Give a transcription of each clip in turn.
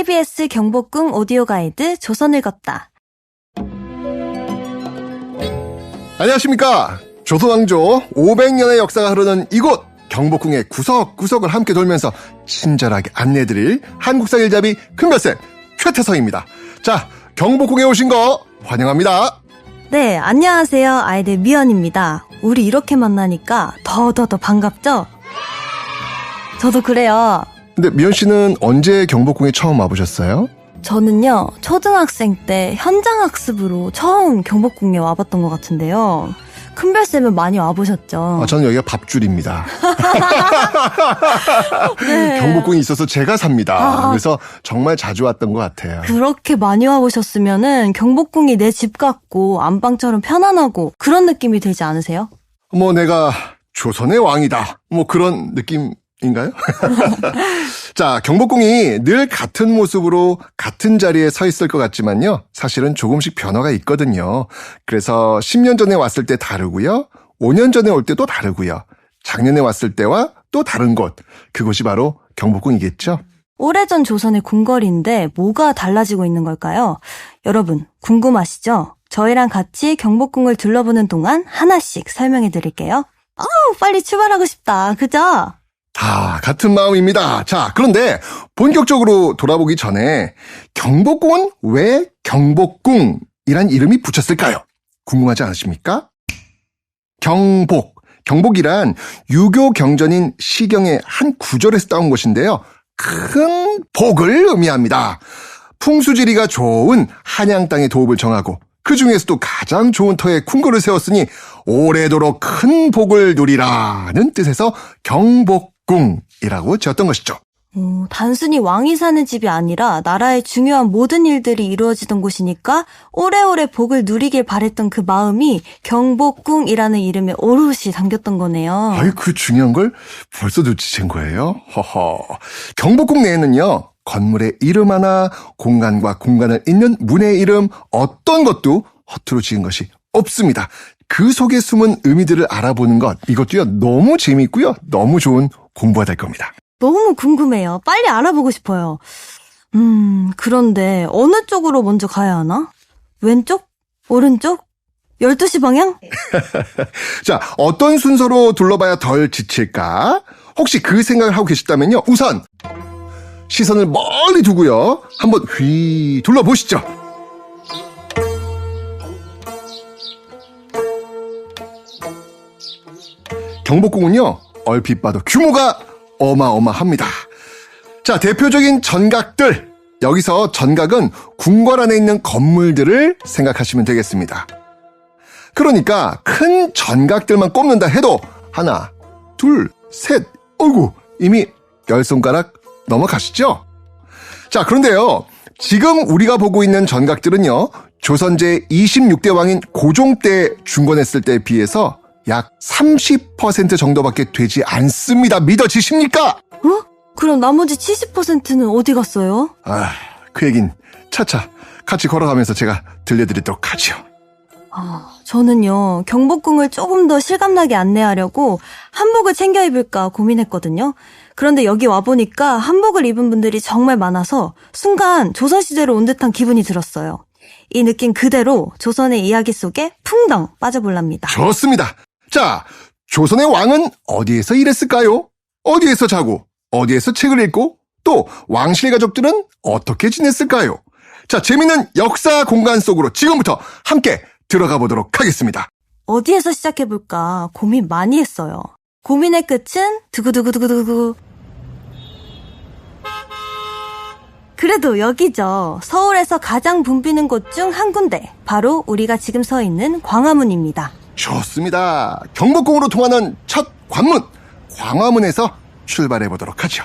KBS 경복궁 오디오 가이드 조선을 걷다. 안녕하십니까. 조선왕조 500년의 역사가 흐르는 이곳 경복궁의 구석구석을 함께 돌면서 친절하게 안내해드릴 한국사일잡이 큰별쌤 최태성입니다. 자, 경복궁에 오신 거 환영합니다. 네, 안녕하세요. 아이들 미연입니다. 우리 이렇게 만나니까 더 반갑죠? 저도 그래요. 근데 미연 씨는 언제 경복궁에 처음 와보셨어요? 저는요, 초등학생 때 현장학습으로 처음 경복궁에 와봤던 것 같은데요. 큰별쌤은 많이 와보셨죠? 저는 여기가 밥줄입니다. 네. 경복궁이 있어서 제가 삽니다. 그래서 정말 자주 왔던 것 같아요. 그렇게 많이 와보셨으면은 경복궁이 내 집 같고 안방처럼 편안하고 그런 느낌이 들지 않으세요? 뭐 내가 조선의 왕이다. 뭐 그런 느낌인가요? 자, 경복궁이 늘 같은 모습으로 같은 자리에 서 있을 것 같지만요. 사실은 조금씩 변화가 있거든요. 그래서 10년 전에 왔을 때 다르고요. 5년 전에 올 때도 다르고요. 작년에 왔을 때와 또 다른 곳. 그곳이 바로 경복궁이겠죠? 오래전 조선의 궁궐인데 뭐가 달라지고 있는 걸까요? 여러분, 궁금하시죠? 저희랑 같이 경복궁을 둘러보는 동안 하나씩 설명해 드릴게요. 빨리 출발하고 싶다. 그죠? 다 같은 마음입니다. 자, 그런데 본격적으로 돌아보기 전에 경복궁은 왜 경복궁이란 이름이 붙였을까요? 궁금하지 않으십니까? 경복이란 유교 경전인 시경의 한 구절에서 따온 것인데요. 큰 복을 의미합니다. 풍수지리가 좋은 한양 땅의 도읍을 정하고 그 중에서도 가장 좋은 터에 궁궐을 세웠으니 오래도록 큰 복을 누리라는 뜻에서 경복궁이라고 지었던 것이죠. 단순히 왕이 사는 집이 아니라 나라의 중요한 모든 일들이 이루어지던 곳이니까 오래오래 복을 누리길 바랬던 그 마음이 경복궁이라는 이름에 오롯이 담겼던 거네요. 아유, 그 중요한 걸 벌써 눈치챈 거예요? 허허. 경복궁 내에는요, 건물의 이름 하나, 공간과 공간을 잇는 문의 이름, 어떤 것도 허투루 지은 것이 없습니다. 그 속에 숨은 의미들을 알아보는 것, 이것도요, 너무 재미있고요, 너무 좋은 공부가 될 겁니다. 너무 궁금해요. 빨리 알아보고 싶어요. 그런데 어느 쪽으로 먼저 가야 하나? 왼쪽? 오른쪽? 12시 방향? 자, 어떤 순서로 둘러봐야 덜 지칠까? 혹시 그 생각을 하고 계시다면요, 우선 시선을 멀리 두고요, 한번 휘 둘러보시죠. 경복궁은요, 얼핏 봐도 규모가 어마어마합니다. 자, 대표적인 전각들. 여기서 전각은 궁궐 안에 있는 건물들을 생각하시면 되겠습니다. 그러니까 큰 전각들만 꼽는다 해도 하나, 둘, 셋, 어이구, 이미 10손가락 넘어가시죠? 자, 그런데요, 지금 우리가 보고 있는 전각들은요, 조선 제26대 왕인 고종 때 중건했을 때에 비해서 약 30% 정도밖에 되지 않습니다. 믿어지십니까? 그럼 나머지 70%는 어디 갔어요? 그 얘긴 차차 같이 걸어가면서 제가 들려드리도록 하죠. 저는요, 경복궁을 조금 더 실감나게 안내하려고 한복을 챙겨 입을까 고민했거든요. 그런데 여기 와보니까 한복을 입은 분들이 정말 많아서 순간 조선시대로 온 듯한 기분이 들었어요. 이 느낌 그대로 조선의 이야기 속에 풍덩 빠져볼랍니다. 좋습니다. 자, 조선의 왕은 어디에서 일했을까요? 어디에서 자고, 어디에서 책을 읽고, 또 왕실 가족들은 어떻게 지냈을까요? 자, 재미있는 역사 공간 속으로 지금부터 함께 들어가 보도록 하겠습니다. 어디에서 시작해볼까 고민 많이 했어요. 고민의 끝은 두구두구두구두구. 그래도 여기죠. 서울에서 가장 붐비는 곳 중 한 군데. 바로 우리가 지금 서 있는 광화문입니다. 좋습니다. 경복궁으로 통하는 첫 관문, 광화문에서 출발해 보도록 하죠.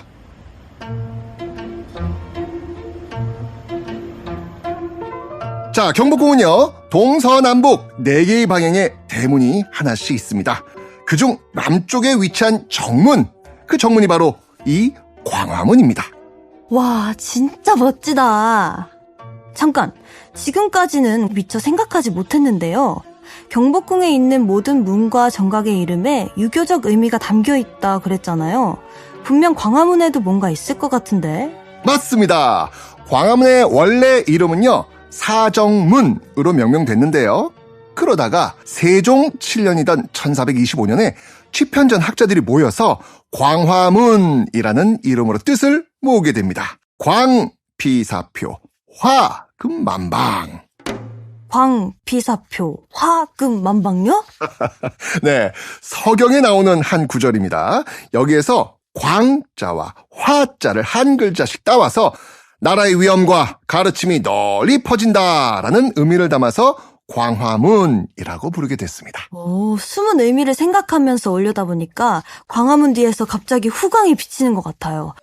자, 경복궁은요, 동서남북 4개의 방향에 대문이 하나씩 있습니다. 그중 남쪽에 위치한 정문, 그 정문이 바로 이 광화문입니다. 와, 진짜 멋지다. 잠깐, 지금까지는 미처 생각하지 못했는데요. 경복궁에 있는 모든 문과 정각의 이름에 유교적 의미가 담겨있다 그랬잖아요. 분명 광화문에도 뭔가 있을 것 같은데. 맞습니다. 광화문의 원래 이름은요, 사정문으로 명명됐는데요. 그러다가 세종 7년이던 1425년에 취편전 학자들이 모여서 광화문이라는 이름으로 뜻을 모으게 됩니다. 광피사표, 화금만방. 광피사표, 화금만방요? 네, 서경에 나오는 한 구절입니다. 여기에서 광자와 화자를 한 글자씩 따와서 나라의 위엄과 가르침이 널리 퍼진다라는 의미를 담아서 광화문이라고 부르게 됐습니다. 오, 숨은 의미를 생각하면서 올려다 보니까 광화문 뒤에서 갑자기 후광이 비치는 것 같아요.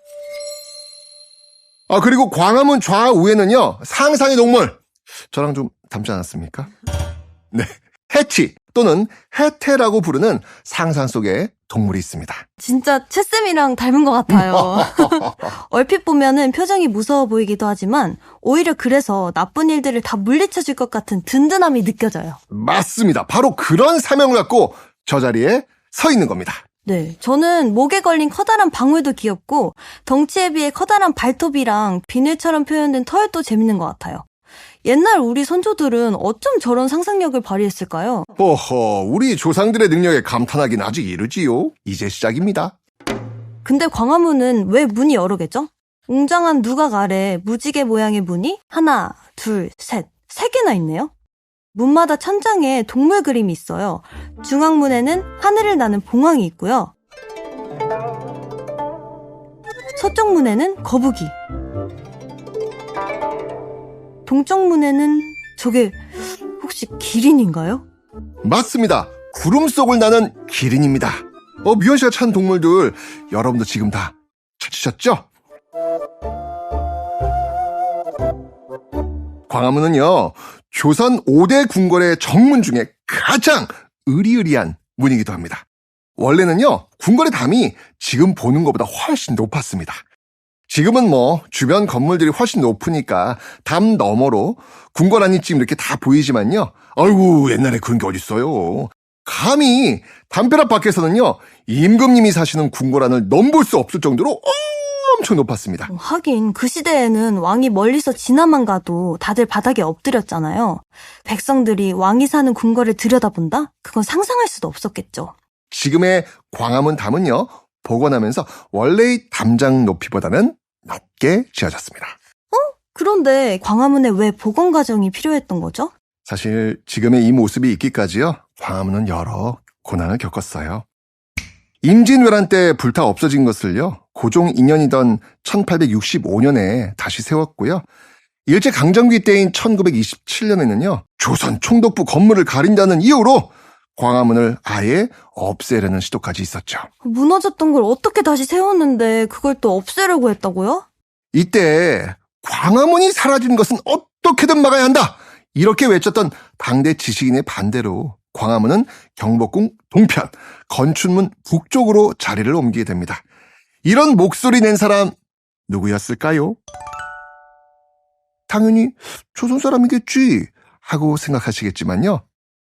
그리고 광화문 좌우에는요, 상상의 동물. 저랑 좀 닮지 않았습니까? 네, 해치 또는 해태라고 부르는 상상 속의 동물이 있습니다. 진짜 채쌤이랑 닮은 것 같아요. 얼핏 보면은 표정이 무서워 보이기도 하지만 오히려 그래서 나쁜 일들을 다 물리쳐줄 것 같은 든든함이 느껴져요. 맞습니다. 바로 그런 사명을 갖고 저 자리에 서 있는 겁니다. 네, 저는 목에 걸린 커다란 방울도 귀엽고 덩치에 비해 커다란 발톱이랑 비늘처럼 표현된 털도 재밌는 것 같아요. 옛날 우리 선조들은 어쩜 저런 상상력을 발휘했을까요? 호호, 우리 조상들의 능력에 감탄하긴 아직 이르지요. 이제 시작입니다. 근데 광화문은 왜 문이 여러 개죠? 웅장한 누각 아래 무지개 모양의 문이 하나, 둘, 셋, 세 개나 있네요. 문마다 천장에 동물 그림이 있어요. 중앙문에는 하늘을 나는 봉황이 있고요. 서쪽 문에는 거북이. 동쪽 문에는 저게 혹시 기린인가요? 맞습니다. 구름 속을 나는 기린입니다. 미연 씨가 찾은 동물들 여러분도 지금 다 찾으셨죠? 광화문은요, 조선 5대 궁궐의 정문 중에 가장 으리으리한 문이기도 합니다. 원래는요, 궁궐의 담이 지금 보는 것보다 훨씬 높았습니다. 지금은 주변 건물들이 훨씬 높으니까 담 너머로 궁궐 안이 지금 이렇게 다 보이지만요. 아이고, 옛날에 그런 게 어딨어요. 감히 담벼락 밖에서는요, 임금님이 사시는 궁궐 안을 넘볼 수 없을 정도로 엄청 높았습니다. 하긴 그 시대에는 왕이 멀리서 지나만 가도 다들 바닥에 엎드렸잖아요. 백성들이 왕이 사는 궁궐을 들여다본다? 그건 상상할 수도 없었겠죠. 지금의 광화문 담은요, 복원하면서 원래의 담장 높이보다는 낮게 지어졌습니다. 그런데 광화문에 왜 복원 과정이 필요했던 거죠? 사실 지금의 이 모습이 있기까지요, 광화문은 여러 고난을 겪었어요. 임진왜란 때 불타 없어진 것을요, 고종 2년이던 1865년에 다시 세웠고요. 일제강점기 때인 1927년에는요, 조선 총독부 건물을 가린다는 이유로 광화문을 아예 없애려는 시도까지 있었죠. 무너졌던 걸 어떻게 다시 세웠는데 그걸 또 없애려고 했다고요? 이때 광화문이 사라진 것은 어떻게든 막아야 한다, 이렇게 외쳤던 당대 지식인의 반대로 광화문은 경복궁 동편, 건춘문 북쪽으로 자리를 옮기게 됩니다. 이런 목소리 낸 사람 누구였을까요? 당연히 조선 사람이겠지 하고 생각하시겠지만요,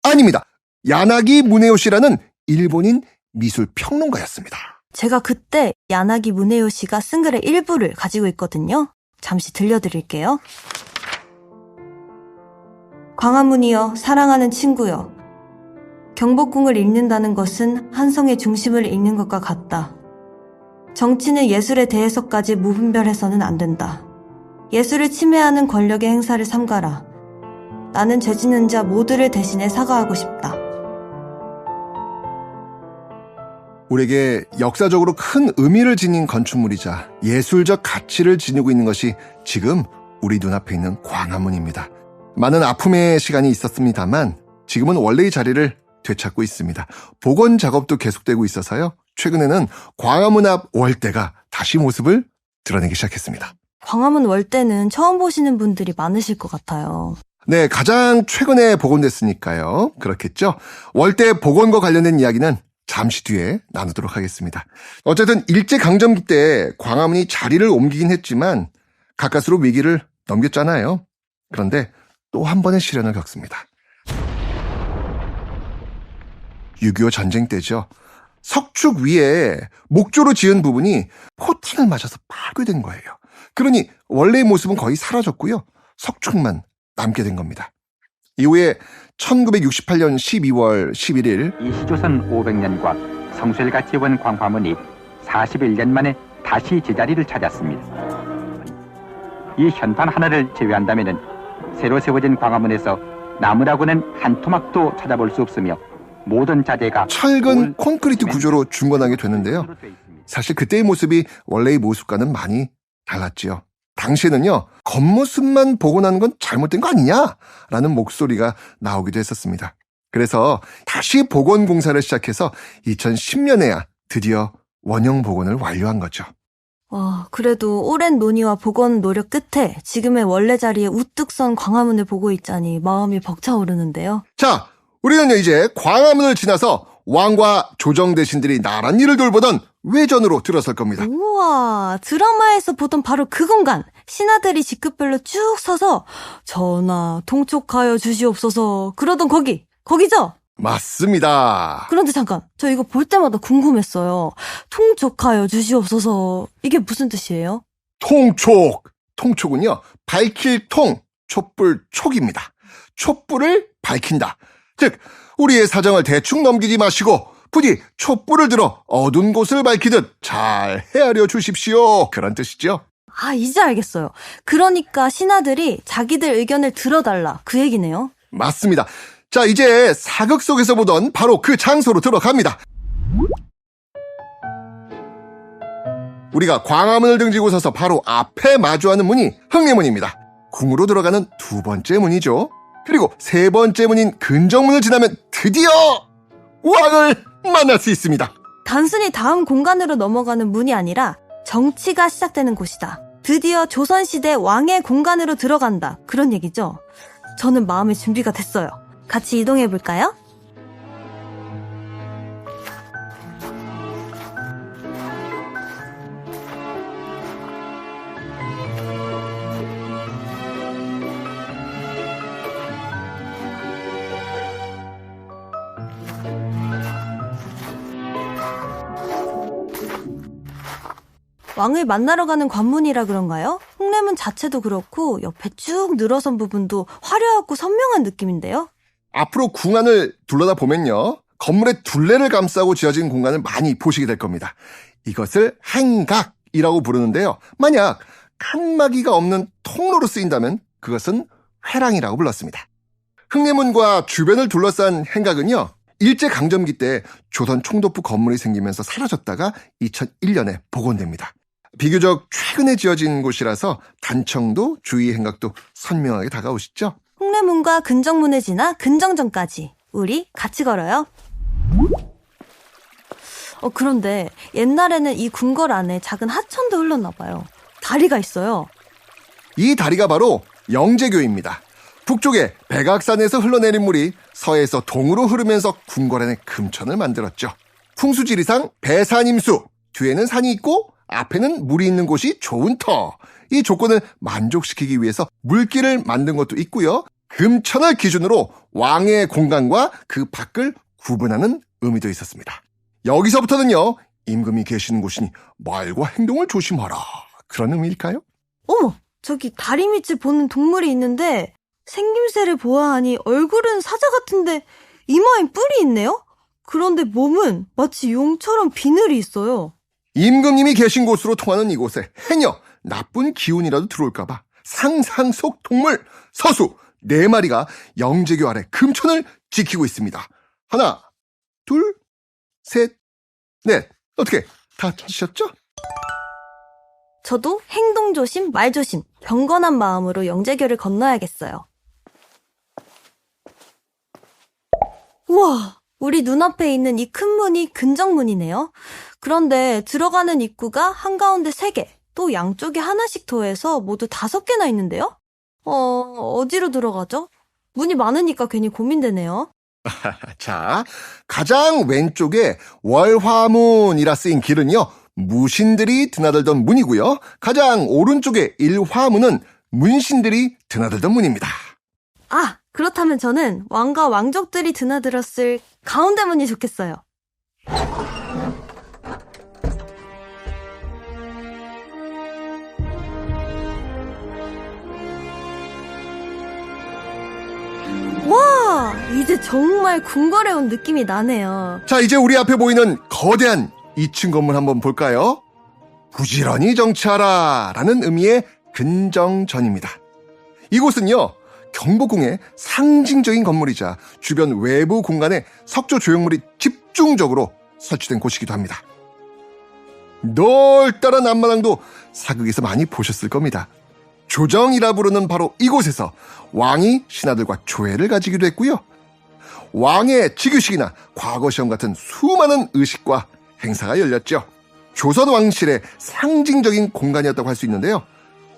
아닙니다. 야나기 무네요시라는 일본인 미술 평론가였습니다. 제가 그때 야나기 무네요 씨가 쓴 글의 일부를 가지고 있거든요. 잠시 들려드릴게요. 광화문이여, 사랑하는 친구여. 경복궁을 읽는다는 것은 한성의 중심을 읽는 것과 같다. 정치는 예술에 대해서까지 무분별해서는 안 된다. 예술을 침해하는 권력의 행사를 삼가라. 나는 죄짓는 자 모두를 대신해 사과하고 싶다. 우리에게 역사적으로 큰 의미를 지닌 건축물이자 예술적 가치를 지니고 있는 것이 지금 우리 눈앞에 있는 광화문입니다. 많은 아픔의 시간이 있었습니다만 지금은 원래의 자리를 되찾고 있습니다. 복원 작업도 계속되고 있어서요, 최근에는 광화문 앞 월대가 다시 모습을 드러내기 시작했습니다. 광화문 월대는 처음 보시는 분들이 많으실 것 같아요. 네, 가장 최근에 복원됐으니까요. 그렇겠죠? 월대 복원과 관련된 이야기는 잠시 뒤에 나누도록 하겠습니다. 어쨌든 일제강점기 때 광화문이 자리를 옮기긴 했지만 가까스로 위기를 넘겼잖아요. 그런데 또 한 번의 시련을 겪습니다. 6.25 전쟁 때죠. 석축 위에 목조로 지은 부분이 포탄을 맞아서 파괴된 거예요. 그러니 원래의 모습은 거의 사라졌고요. 석축만 남게 된 겁니다. 이후에 1968년 12월 11일 이 시조선 500년과 성술과 지원 광화문이 41년 만에 다시 제자리를 찾았습니다. 이 현판 하나를 제외한다면 새로 세워진 광화문에서 나무라고는 한 토막도 찾아볼 수 없으며 모든 자재가 철근 콘크리트 구조로 중건하게 됐는데요. 사실 그때의 모습이 원래의 모습과는 많이 달랐지요. 당시에는요, 겉모습만 복원하는 건 잘못된 거 아니냐? 라는 목소리가 나오기도 했었습니다. 그래서 다시 복원 공사를 시작해서 2010년에야 드디어 원형 복원을 완료한 거죠. 그래도 오랜 논의와 복원 노력 끝에 지금의 원래 자리에 우뚝 선 광화문을 보고 있자니 마음이 벅차오르는데요. 자, 우리는요 이제 광화문을 지나서 왕과 조정 대신들이 나란 일을 돌보던 외전으로 들어설 겁니다. 우와, 드라마에서 보던 바로 그 공간. 신하들이 직급별로 쭉 서서 전하, 통촉하여 주시옵소서 그러던 거기죠? 맞습니다. 그런데 잠깐, 저 이거 볼 때마다 궁금했어요. 통촉하여 주시옵소서, 이게 무슨 뜻이에요? 통촉은요 밝힐 통, 촛불 촉입니다. 촛불을 밝힌다. 즉 우리의 사정을 대충 넘기지 마시고 부디 촛불을 들어 어두운 곳을 밝히듯 잘 헤아려 주십시오. 그런 뜻이죠. 이제 알겠어요. 그러니까 신하들이 자기들 의견을 들어달라, 그 얘기네요. 맞습니다. 자, 이제 사극 속에서 보던 바로 그 장소로 들어갑니다. 우리가 광화문을 등지고 서서 바로 앞에 마주하는 문이 흥례문입니다. 궁으로 들어가는 두 번째 문이죠. 그리고 세 번째 문인 근정문을 지나면 드디어 왕을 만날 수 있습니다. 단순히 다음 공간으로 넘어가는 문이 아니라 정치가 시작되는 곳이다. 드디어 조선시대 왕의 공간으로 들어간다. 그런 얘기죠. 저는 마음의 준비가 됐어요. 같이 이동해볼까요? 왕을 만나러 가는 관문이라 그런가요? 흥례문 자체도 그렇고 옆에 쭉 늘어선 부분도 화려하고 선명한 느낌인데요. 앞으로 궁 안을 둘러다 보면요, 건물의 둘레를 감싸고 지어진 공간을 많이 보시게 될 겁니다. 이것을 행각이라고 부르는데요. 만약 칸막이가 없는 통로로 쓰인다면 그것은 회랑이라고 불렀습니다. 흥례문과 주변을 둘러싼 행각은요, 일제강점기 때 조선 총독부 건물이 생기면서 사라졌다가 2001년에 복원됩니다. 비교적 최근에 지어진 곳이라서 단청도 주위 행각도 선명하게 다가오시죠? 흥례문과 근정문을 지나 근정전까지 우리 같이 걸어요. 그런데 옛날에는 이 궁궐 안에 작은 하천도 흘렀나 봐요. 다리가 있어요. 이 다리가 바로 영재교입니다. 북쪽에 백악산에서 흘러내린 물이 서에서 동으로 흐르면서 궁궐 안에 금천을 만들었죠. 풍수지리상 배산임수, 뒤에는 산이 있고 앞에는 물이 있는 곳이 좋은 터. 이 조건을 만족시키기 위해서 물길을 만든 것도 있고요. 금천을 기준으로 왕의 공간과 그 밖을 구분하는 의미도 있었습니다. 여기서부터는요, 임금이 계시는 곳이니 말과 행동을 조심하라. 그런 의미일까요? 어머, 저기 다리 밑을 보는 동물이 있는데 생김새를 보아하니 얼굴은 사자 같은데 이마엔 뿔이 있네요? 그런데 몸은 마치 용처럼 비늘이 있어요. 임금님이 계신 곳으로 통하는 이곳에 해녀, 나쁜 기운이라도 들어올까봐 상상 속 동물 서수 4마리가 영재교 아래 금천을 지키고 있습니다. 하나, 둘, 셋, 넷. 어떻게 다 찾으셨죠? 저도 행동 조심, 말 조심, 경건한 마음으로 영재교를 건너야겠어요. 우와, 우리 눈앞에 있는 이 큰 문이 근정문이네요. 그런데 들어가는 입구가 한가운데 3개, 또 양쪽에 하나씩 더해서 모두 5개나 있는데요? 어디로 들어가죠? 문이 많으니까 괜히 고민되네요. 자, 가장 왼쪽에 월화문이라 쓰인 길은요, 무신들이 드나들던 문이고요. 가장 오른쪽에 일화문은 문신들이 드나들던 문입니다. 그렇다면 저는 왕과 왕족들이 드나들었을 가운데 문이 좋겠어요. 이제 정말 궁궐에 온 느낌이 나네요. 자, 이제 우리 앞에 보이는 거대한 2층 건물 한번 볼까요? 부지런히 정치하라 라는 의미의 근정전입니다. 이곳은요, 경복궁의 상징적인 건물이자 주변 외부 공간에 석조 조형물이 집중적으로 설치된 곳이기도 합니다. 넓다란 앞마당도 사극에서 많이 보셨을 겁니다. 조정이라 부르는 바로 이곳에서 왕이 신하들과 조회를 가지기도 했고요. 왕의 즉위식이나 과거시험 같은 수많은 의식과 행사가 열렸죠. 조선 왕실의 상징적인 공간이었다고 할 수 있는데요.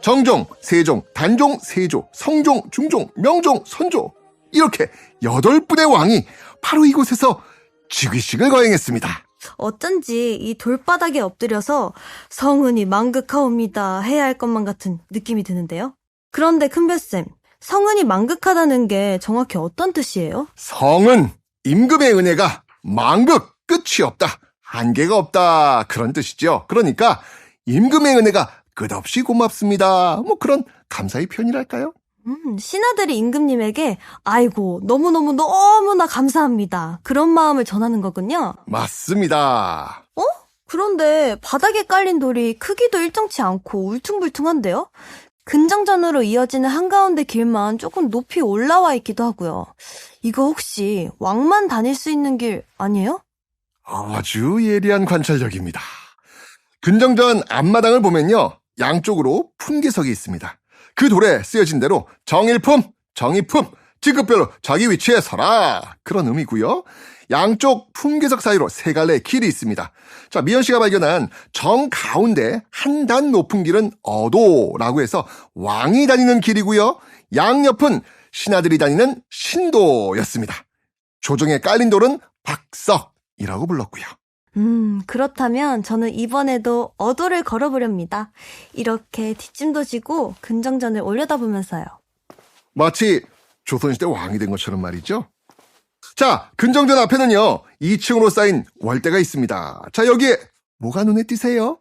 정종, 세종, 단종, 세조, 성종, 중종, 명종, 선조 이렇게 8분의 왕이 바로 이곳에서 즉위식을 거행했습니다. 어쩐지 이 돌바닥에 엎드려서 성은이 망극하옵니다 해야 할 것만 같은 느낌이 드는데요. 그런데 큰별쌤, 성은이 망극하다는 게 정확히 어떤 뜻이에요? 성은 임금의 은혜가 만극 끝이 없다, 한계가 없다 그런 뜻이죠. 그러니까 임금의 은혜가 끝없이 고맙습니다. 뭐 그런 감사의 표현이랄까요? 신하들이 임금님에게 아이고 너무너무너무나 감사합니다 그런 마음을 전하는 거군요. 맞습니다. 그런데 바닥에 깔린 돌이 크기도 일정치 않고 울퉁불퉁한데요? 근정전으로 이어지는 한가운데 길만 조금 높이 올라와 있기도 하고요. 이거 혹시 왕만 다닐 수 있는 길 아니에요? 아주 예리한 관찰력입니다. 근정전 앞마당을 보면요, 양쪽으로 품계석이 있습니다. 그 돌에 쓰여진 대로 정일품, 정의품, 직급별로 자기 위치에 서라 그런 의미고요. 양쪽 품계석 사이로 3갈래의 길이 있습니다. 자, 미연 씨가 발견한 정 가운데 한 단 높은 길은 어도라고 해서 왕이 다니는 길이고요. 양옆은 신하들이 다니는 신도였습니다. 조정에 깔린 돌은 박석이라고 불렀고요. 그렇다면 저는 이번에도 어도를 걸어보렵니다. 이렇게 뒷짐도 지고 근정전을 올려다보면서요. 마치 조선시대 왕이 된 것처럼 말이죠. 자, 근정전 앞에는요, 2층으로 쌓인 월대가 있습니다. 자, 여기에 뭐가 눈에 띄세요?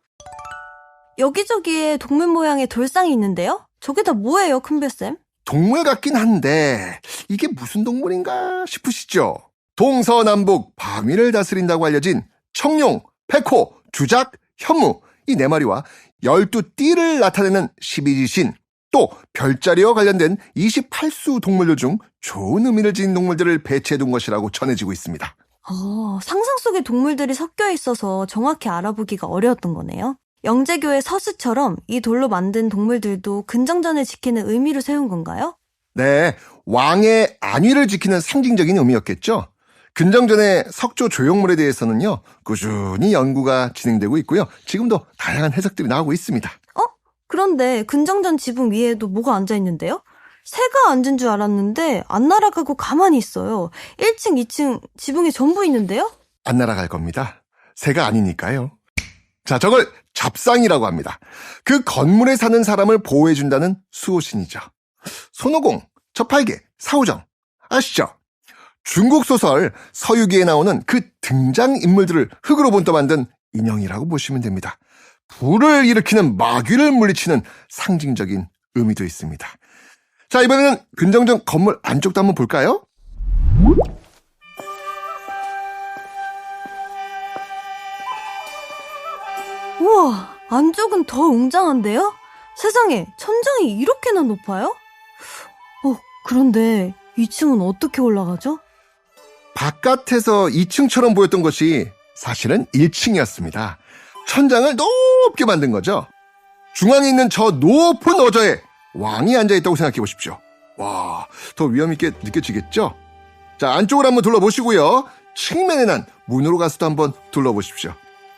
여기저기에 동물 모양의 돌상이 있는데요? 저게 다 뭐예요, 큰별쌤? 동물 같긴 한데 이게 무슨 동물인가 싶으시죠? 동서남북 밤위를 다스린다고 알려진 청룡, 백호, 주작, 현무 이 4마리와 12띠를 나타내는 12지신, 또 별자리와 관련된 28수 동물들 중 좋은 의미를 지닌 동물들을 배치해둔 것이라고 전해지고 있습니다. 상상 속의 동물들이 섞여 있어서 정확히 알아보기가 어려웠던 거네요. 영재교의 서수처럼 이 돌로 만든 동물들도 근정전을 지키는 의미로 세운 건가요? 네, 왕의 안위를 지키는 상징적인 의미였겠죠. 근정전의 석조 조형물에 대해서는요, 꾸준히 연구가 진행되고 있고요. 지금도 다양한 해석들이 나오고 있습니다. 그런데 근정전 지붕 위에도 뭐가 앉아있는데요? 새가 앉은 줄 알았는데 안 날아가고 가만히 있어요. 1층, 2층 지붕에 전부 있는데요? 안 날아갈 겁니다. 새가 아니니까요. 자, 저걸 잡상이라고 합니다. 그 건물에 사는 사람을 보호해준다는 수호신이죠. 손오공, 저팔계, 사오정 아시죠? 중국 소설 서유기에 나오는 그 등장인물들을 흙으로 본떠 만든 인형이라고 보시면 됩니다. 불을 일으키는 마귀를 물리치는 상징적인 의미도 있습니다. 자, 이번에는 근정전 건물 안쪽도 한번 볼까요? 우와, 안쪽은 더 웅장한데요? 세상에, 천장이 이렇게나 높아요? 그런데 2층은 어떻게 올라가죠? 바깥에서 2층처럼 보였던 것이 사실은 1층이었습니다. 천장을 높게 만든 거죠. 중앙에 있는 저 높은 어저에 왕이 앉아있다고 생각해 보십시오. 와, 더 위험 있게 느껴지겠죠? 자, 안쪽을 한번 둘러보시고요. 측면에 난 문으로 가서도 한번 둘러보십시오.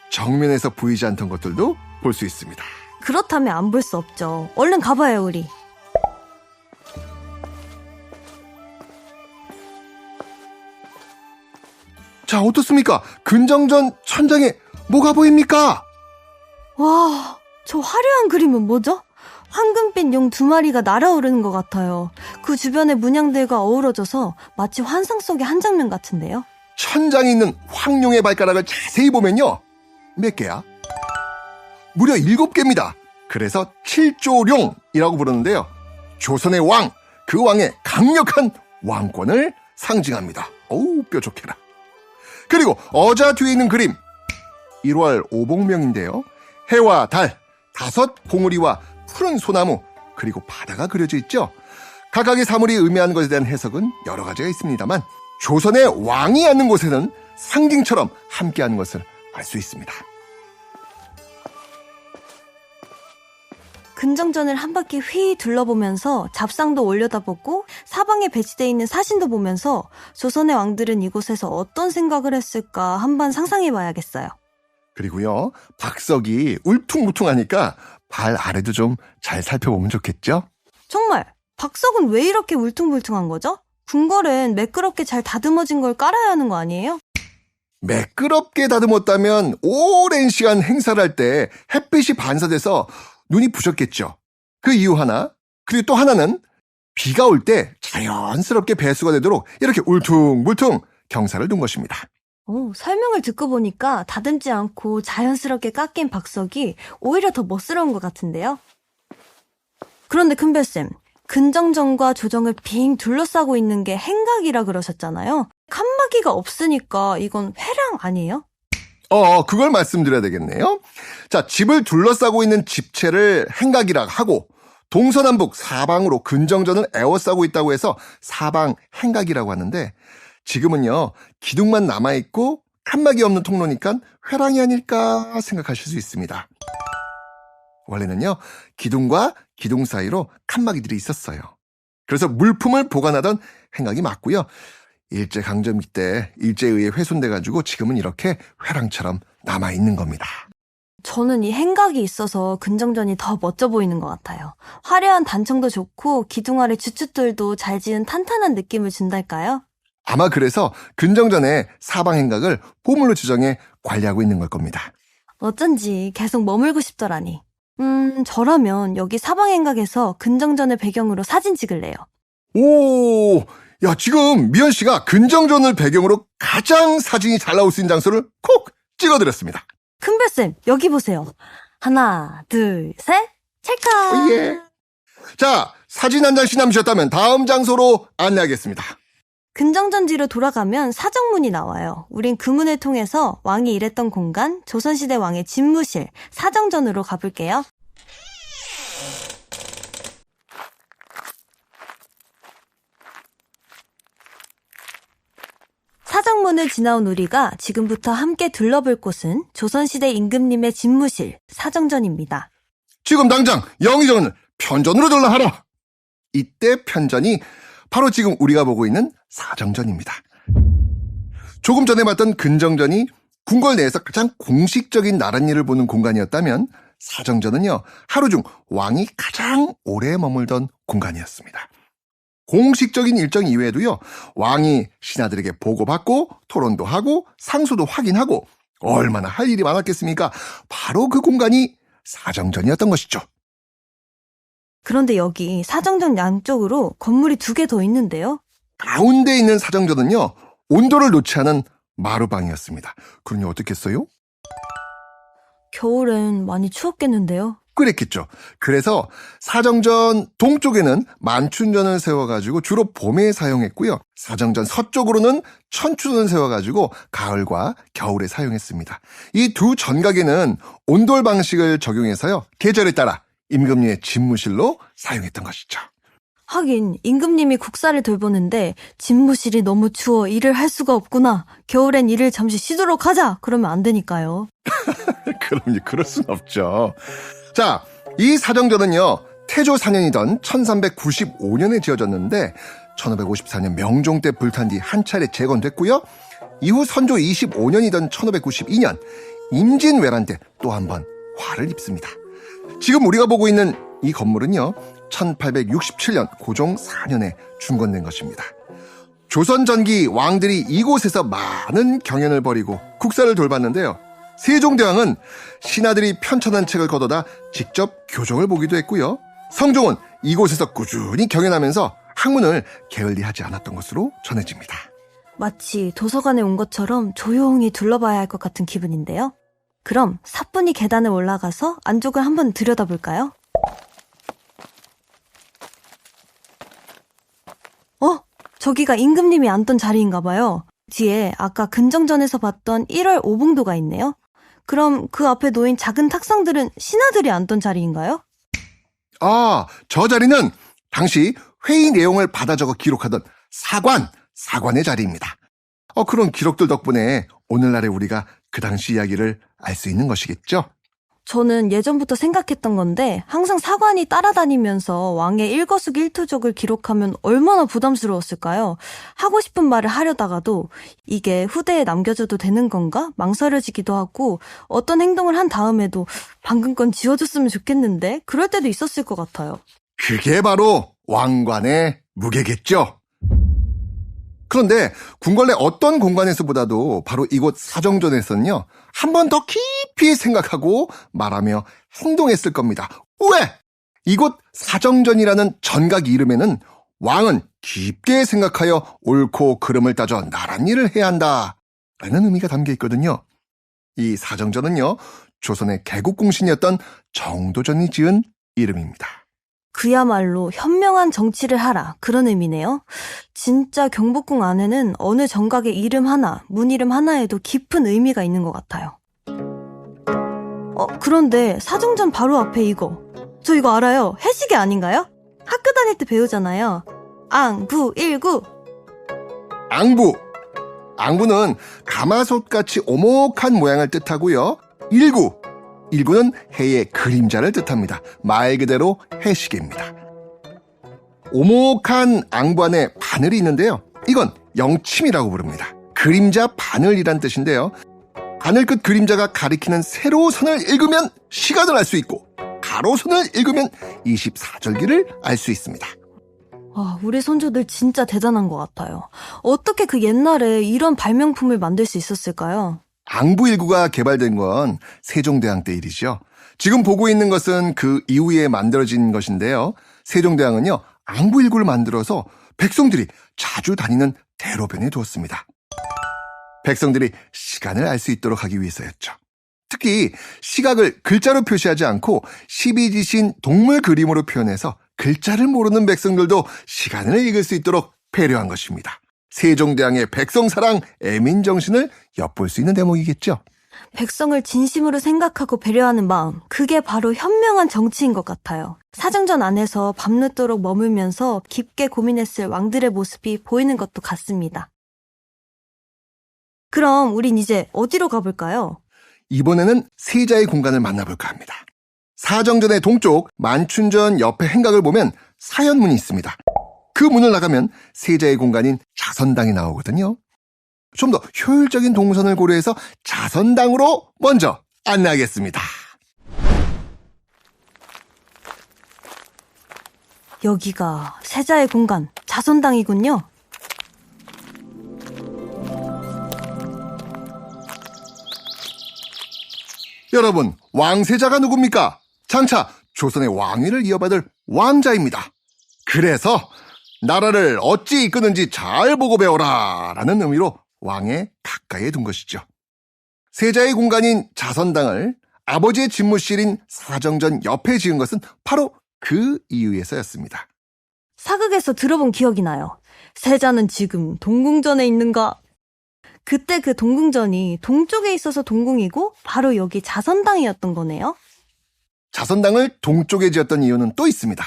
정면에서 보이지 않던 것들도 볼 수 있습니다. 그렇다면 안 볼 수 없죠. 얼른 가봐요, 우리. 자, 어떻습니까? 근정전 천장에 뭐가 보입니까? 와, 저 화려한 그림은 뭐죠? 황금빛 용 2마리가 날아오르는 것 같아요. 그 주변의 문양들과 어우러져서 마치 환상 속의 한 장면 같은데요. 천장에 있는 황룡의 발가락을 자세히 보면요. 몇 개야? 무려 7개입니다. 그래서 7조룡이라고 부르는데요. 조선의 왕, 그 왕의 강력한 왕권을 상징합니다. 어우, 뾰족해라. 그리고 어자 뒤에 있는 그림, 1월 오복명인데요. 해와 달, 5 봉우리와 푸른 소나무, 그리고 바다가 그려져 있죠. 각각의 사물이 의미하는 것에 대한 해석은 여러 가지가 있습니다만 조선의 왕이 앉는 곳에는 상징처럼 함께하는 것을 알 수 있습니다. 근정전을 한 바퀴 휘 둘러보면서 잡상도 올려다보고 사방에 배치되어 있는 사신도 보면서 조선의 왕들은 이곳에서 어떤 생각을 했을까 한번 상상해봐야겠어요. 그리고요, 박석이 울퉁불퉁하니까 발 아래도 좀 잘 살펴보면 좋겠죠? 정말 박석은 왜 이렇게 울퉁불퉁한 거죠? 궁궐은 매끄럽게 잘 다듬어진 걸 깔아야 하는 거 아니에요? 매끄럽게 다듬었다면 오랜 시간 행사를 할 때 햇빛이 반사돼서 눈이 부셨겠죠. 그 이유 하나, 그리고 또 하나는 비가 올 때 자연스럽게 배수가 되도록 이렇게 울퉁불퉁 경사를 둔 것입니다. 설명을 듣고 보니까 다듬지 않고 자연스럽게 깎인 박석이 오히려 더 멋스러운 것 같은데요. 그런데 큰별쌤, 근정전과 조정을 빙 둘러싸고 있는 게 행각이라 그러셨잖아요. 칸막이가 없으니까 이건 회랑 아니에요? 그걸 말씀드려야 되겠네요. 자, 집을 둘러싸고 있는 집체를 행각이라 하고 동서남북 사방으로 근정전을 에워싸고 있다고 해서 사방 행각이라고 하는데 지금은요, 기둥만 남아있고 칸막이 없는 통로니까 회랑이 아닐까 생각하실 수 있습니다. 원래는요, 기둥과 기둥 사이로 칸막이들이 있었어요. 그래서 물품을 보관하던 행각이 맞고요. 일제강점기 때 일제에 의해 훼손돼가지고 지금은 이렇게 회랑처럼 남아있는 겁니다. 저는 이 행각이 있어서 근정전이 더 멋져 보이는 것 같아요. 화려한 단청도 좋고 기둥 아래 주춧돌도 잘 지은 탄탄한 느낌을 준달까요? 아마 그래서 근정전에 사방 행각을 보물로 지정해 관리하고 있는 걸 겁니다. 어쩐지 계속 머물고 싶더라니. 저라면 여기 사방 행각에서 근정전을 배경으로 사진 찍을래요. 오, 야, 지금 미연 씨가 근정전을 배경으로 가장 사진이 잘 나올 수 있는 장소를 콕 찍어드렸습니다. 큰별쌤, 여기 보세요. 하나, 둘, 셋, 찰칵! 예. 자, 사진 한 장씩 남으셨다면 다음 장소로 안내하겠습니다. 근정전 뒤로 돌아가면 사정문이 나와요. 우린 그 문을 통해서 왕이 일했던 공간, 조선시대 왕의 집무실, 사정전으로 가볼게요. 사정문을 지나온 우리가 지금부터 함께 둘러볼 곳은 조선시대 임금님의 집무실, 사정전입니다. 지금 당장 영의정을 편전으로 전라하라. 이때 편전이 바로 지금 우리가 보고 있는 사정전입니다. 조금 전에 봤던 근정전이 궁궐 내에서 가장 공식적인 나랏일을 보는 공간이었다면 사정전은요, 하루 중 왕이 가장 오래 머물던 공간이었습니다. 공식적인 일정 이외에도요, 왕이 신하들에게 보고받고 토론도 하고 상소도 확인하고 얼마나 할 일이 많았겠습니까? 바로 그 공간이 사정전이었던 것이죠. 그런데 여기 사정전 양쪽으로 건물이 2개 더 있는데요. 가운데 있는 사정전은요, 온도를 놓지 않은 마루방이었습니다. 그러니 어떻겠어요? 겨울엔 많이 추웠겠는데요. 그랬겠죠. 그래서 사정전 동쪽에는 만춘전을 세워가지고 주로 봄에 사용했고요. 사정전 서쪽으로는 천추전을 세워가지고 가을과 겨울에 사용했습니다. 이 두 전각에는 온돌 방식을 적용해서요, 계절에 따라 임금님의 집무실로 사용했던 것이죠. 하긴 임금님이 국사를 돌보는데 집무실이 너무 추워 일을 할 수가 없구나. 겨울엔 일을 잠시 쉬도록 하자. 그러면 안 되니까요. 그럼요. 그럴 순 없죠. 자, 이 사정전은요, 태조 4년이던 1395년에 지어졌는데 1554년 명종 때 불탄 뒤 한 차례 재건됐고요. 이후 선조 25년이던 1592년 임진왜란 때 또 한 번 화를 입습니다. 지금 우리가 보고 있는 이 건물은요, 1867년 고종 4년에 준건된 것입니다. 조선 전기 왕들이 이곳에서 많은 경연을 벌이고 국사를 돌봤는데요. 세종대왕은 신하들이 편찬한 책을 걷어다 직접 교정을 보기도 했고요. 성종은 이곳에서 꾸준히 경연하면서 학문을 게을리하지 않았던 것으로 전해집니다. 마치 도서관에 온 것처럼 조용히 둘러봐야 할 것 같은 기분인데요. 그럼 사뿐히 계단을 올라가서 안쪽을 한번 들여다볼까요? 저기가 임금님이 앉던 자리인가 봐요. 뒤에 아까 근정전에서 봤던 1월 오봉도가 있네요. 그럼 그 앞에 놓인 작은 탁상들은 신하들이 앉던 자리인가요? 아, 저 자리는 당시 회의 내용을 받아 적어 기록하던 사관의 자리입니다. 그런 기록들 덕분에 오늘날의 우리가 그 당시 이야기를 알 수 있는 것이겠죠? 저는 예전부터 생각했던 건데 항상 사관이 따라다니면서 왕의 일거수일투족을 기록하면 얼마나 부담스러웠을까요? 하고 싶은 말을 하려다가도 이게 후대에 남겨줘도 되는 건가? 망설여지기도 하고 어떤 행동을 한 다음에도 방금 건 지워줬으면 좋겠는데 그럴 때도 있었을 것 같아요. 그게 바로 왕관의 무게겠죠? 그런데 궁궐 내 어떤 공간에서보다도 바로 이곳 사정전에서는요, 한 번 더 깊이 생각하고 말하며 행동했을 겁니다. 왜? 이곳 사정전이라는 전각 이름에는 왕은 깊게 생각하여 옳고 그름을 따져 나란 일을 해야 한다 라는 의미가 담겨 있거든요. 이 사정전은요, 조선의 개국공신이었던 정도전이 지은 이름입니다. 그야말로 현명한 정치를 하라 그런 의미네요. 진짜 경복궁 안에는 어느 정각의 이름 하나, 문 이름 하나에도 깊은 의미가 있는 것 같아요. 그런데 사정전 바로 앞에 저 이거 알아요. 해시계 아닌가요? 학교 다닐 때 배우잖아요. 앙부일구. 앙부는 가마솥같이 오목한 모양을 뜻하고요. 일구는 해의 그림자를 뜻합니다. 말 그대로 해시계입니다. 오목한 앙부 안에 바늘이 있는데요. 이건 영침이라고 부릅니다. 그림자 바늘이란 뜻인데요. 바늘 끝 그림자가 가리키는 세로선을 읽으면 시간을 알 수 있고 가로선을 읽으면 24절기를 알 수 있습니다. 우리 선조들 진짜 대단한 것 같아요. 어떻게 그 옛날에 이런 발명품을 만들 수 있었을까요? 앙부일구가 개발된 건 세종대왕 때 일이죠. 지금 보고 있는 것은 그 이후에 만들어진 것인데요. 세종대왕은요, 앙부일구를 만들어서 백성들이 자주 다니는 대로변에 두었습니다. 백성들이 시간을 알 수 있도록 하기 위해서였죠. 특히 시각을 글자로 표시하지 않고 12지신 동물 그림으로 표현해서 글자를 모르는 백성들도 시간을 읽을 수 있도록 배려한 것입니다. 세종대왕의 백성사랑 애민정신을 엿볼 수 있는 대목이겠죠. 백성을 진심으로 생각하고 배려하는 마음, 그게 바로 현명한 정치인 것 같아요. 사정전 안에서 밤늦도록 머물면서 깊게 고민했을 왕들의 모습이 보이는 것도 같습니다. 그럼 우린 이제 어디로 가볼까요? 이번에는 세자의 공간을 만나볼까 합니다. 사정전의 동쪽 만춘전 옆에 행각을 보면 사연문이 있습니다. 그 문을 나가면 세자의 공간인 자선당이 나오거든요. 좀 더 효율적인 동선을 고려해서 자선당으로 먼저 안내하겠습니다. 여기가 세자의 공간, 자선당이군요. 여러분, 왕세자가 누굽니까? 장차 조선의 왕위를 이어받을 왕자입니다. 그래서 나라를 어찌 이끄는지 잘 보고 배워라 라는 의미로 왕의 가까이에 둔 것이죠. 세자의 공간인 자선당을 아버지의 집무실인 사정전 옆에 지은 것은 바로 그 이유에서였습니다. 사극에서 들어본 기억이 나요. 세자는 지금 동궁전에 있는가? 그때 그 동궁전이 동쪽에 있어서 동궁이고 바로 여기 자선당이었던 거네요. 자선당을 동쪽에 지었던 이유는 또 있습니다.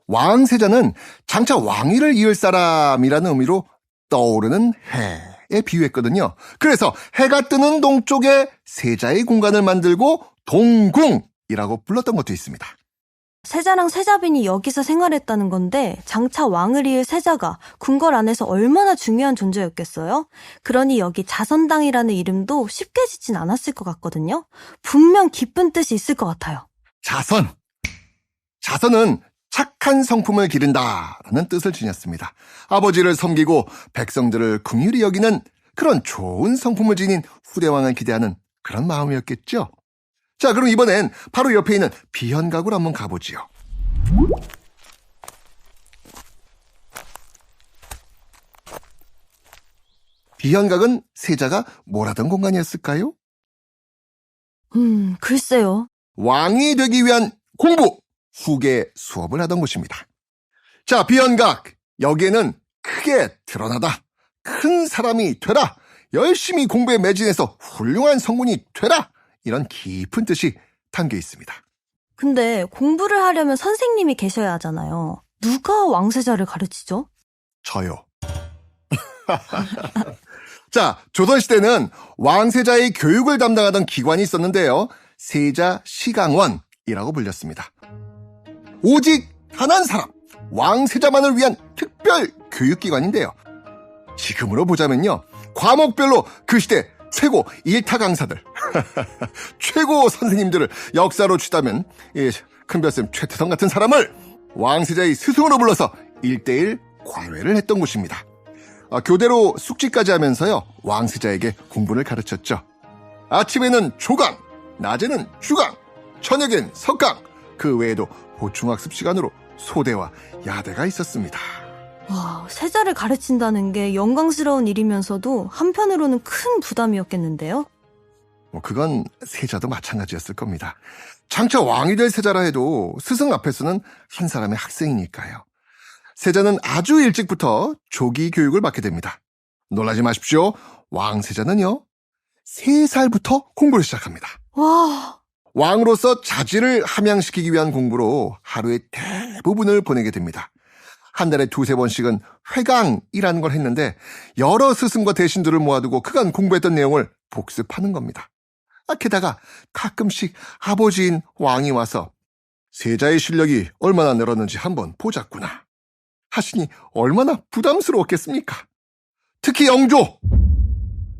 왕세자는 장차 왕위를 이을 사람이라는 의미로 떠오르는 해에 비유했거든요. 그래서 해가 뜨는 동쪽에 세자의 공간을 만들고 동궁이라고 불렀던 것도 있습니다. 세자랑 세자빈이 여기서 생활했다는 건데 장차 왕을 이을 세자가 궁궐 안에서 얼마나 중요한 존재였겠어요? 그러니 여기 자선당이라는 이름도 쉽게 짓진 않았을 것 같거든요. 분명 깊은 뜻이 있을 것 같아요. 자선은 착한 성품을 기른다라는 뜻을 지녔습니다. 아버지를 섬기고 백성들을 긍휼히 여기는 그런 좋은 성품을 지닌 후대왕을 기대하는 그런 마음이었겠죠. 자, 그럼 이번엔 바로 옆에 있는 비현각으로 한번 가보지요. 비현각은 세자가 뭘 하던 공간이었을까요? 글쎄요. 왕이 되기 위한 공부, 후계 수업을 하던 곳입니다. 자, 비현각. 여기에는 크게 드러나다. 큰 사람이 되라. 열심히 공부에 매진해서 훌륭한 성군이 되라. 이런 깊은 뜻이 담겨 있습니다. 근데 공부를 하려면 선생님이 계셔야 하잖아요. 누가 왕세자를 가르치죠? 저요. 자, 조선시대는 왕세자의 교육을 담당하던 기관이 있었는데요. 세자시강원이라고 불렸습니다. 오직 단 한 사람, 왕세자만을 위한 특별 교육기관인데요. 지금으로 보자면요. 과목별로 그 시대 최고 일타 강사들, 최고 선생님들을 역사로 치다면 큰별쌤 최태성 같은 사람을 왕세자의 스승으로 불러서 1:1 과외를 했던 곳입니다. 교대로 숙지까지 하면서요. 왕세자에게 공부를 가르쳤죠. 아침에는 조강, 낮에는 주강, 저녁엔 석강, 그 외에도 보충학습 시간으로 소대와 야대가 있었습니다. 와, 세자를 가르친다는 게 영광스러운 일이면서도 한편으로는 큰 부담이었겠는데요? 그건 세자도 마찬가지였을 겁니다. 장차 왕이 될 세자라 해도 스승 앞에서는 한 사람의 학생이니까요. 세자는 아주 일찍부터 조기 교육을 받게 됩니다. 놀라지 마십시오. 왕세자는요, 3살부터 공부를 시작합니다. 와, 왕으로서 자질을 함양시키기 위한 공부로 하루의 대부분을 보내게 됩니다. 한 달에 2-3번씩은 회강이라는 걸 했는데 여러 스승과 대신들을 모아두고 그간 공부했던 내용을 복습하는 겁니다. 게다가 가끔씩 아버지인 왕이 와서 세자의 실력이 얼마나 늘었는지 한번 보자꾸나 하시니 얼마나 부담스러웠겠습니까? 특히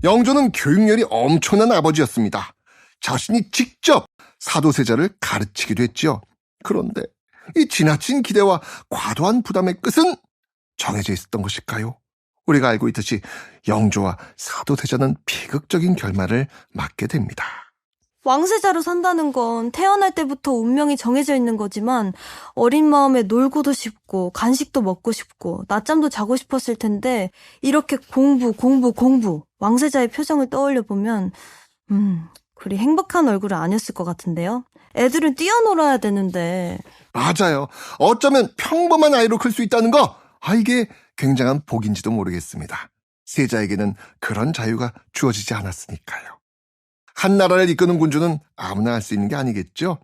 영조는 교육열이 엄청난 아버지였습니다. 자신이 직접 사도세자를 가르치기도 했죠. 그런데 이 지나친 기대와 과도한 부담의 끝은 정해져 있었던 것일까요? 우리가 알고 있듯이 영조와 사도세자는 비극적인 결말을 맞게 됩니다. 왕세자로 산다는 건 태어날 때부터 운명이 정해져 있는 거지만 어린 마음에 놀고도 싶고 간식도 먹고 싶고 낮잠도 자고 싶었을 텐데 이렇게 공부 왕세자의 표정을 떠올려 보면 그리 행복한 얼굴은 아니었을 것 같은데요. 애들은 뛰어놀아야 되는데. 맞아요. 어쩌면 평범한 아이로 클 수 있다는 거, 이게 굉장한 복인지도 모르겠습니다. 세자에게는 그런 자유가 주어지지 않았으니까요. 한 나라를 이끄는 군주는 아무나 할 수 있는 게 아니겠죠.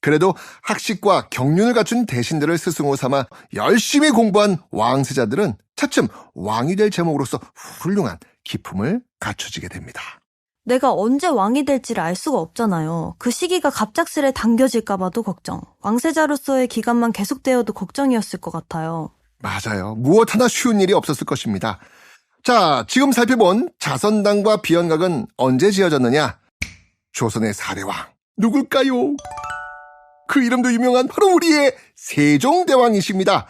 그래도 학식과 경륜을 갖춘 대신들을 스승으로 삼아 열심히 공부한 왕세자들은 차츰 왕이 될 제목으로서 훌륭한 기품을 갖춰지게 됩니다. 내가 언제 왕이 될지를 알 수가 없잖아요. 그 시기가 갑작스레 당겨질까 봐도 걱정. 왕세자로서의 기간만 계속되어도 걱정이었을 것 같아요. 맞아요. 무엇 하나 쉬운 일이 없었을 것입니다. 자, 지금 살펴본 자선당과 비연각은 언제 지어졌느냐? 조선의 4대왕 누굴까요? 그 이름도 유명한 바로 우리의 세종대왕이십니다.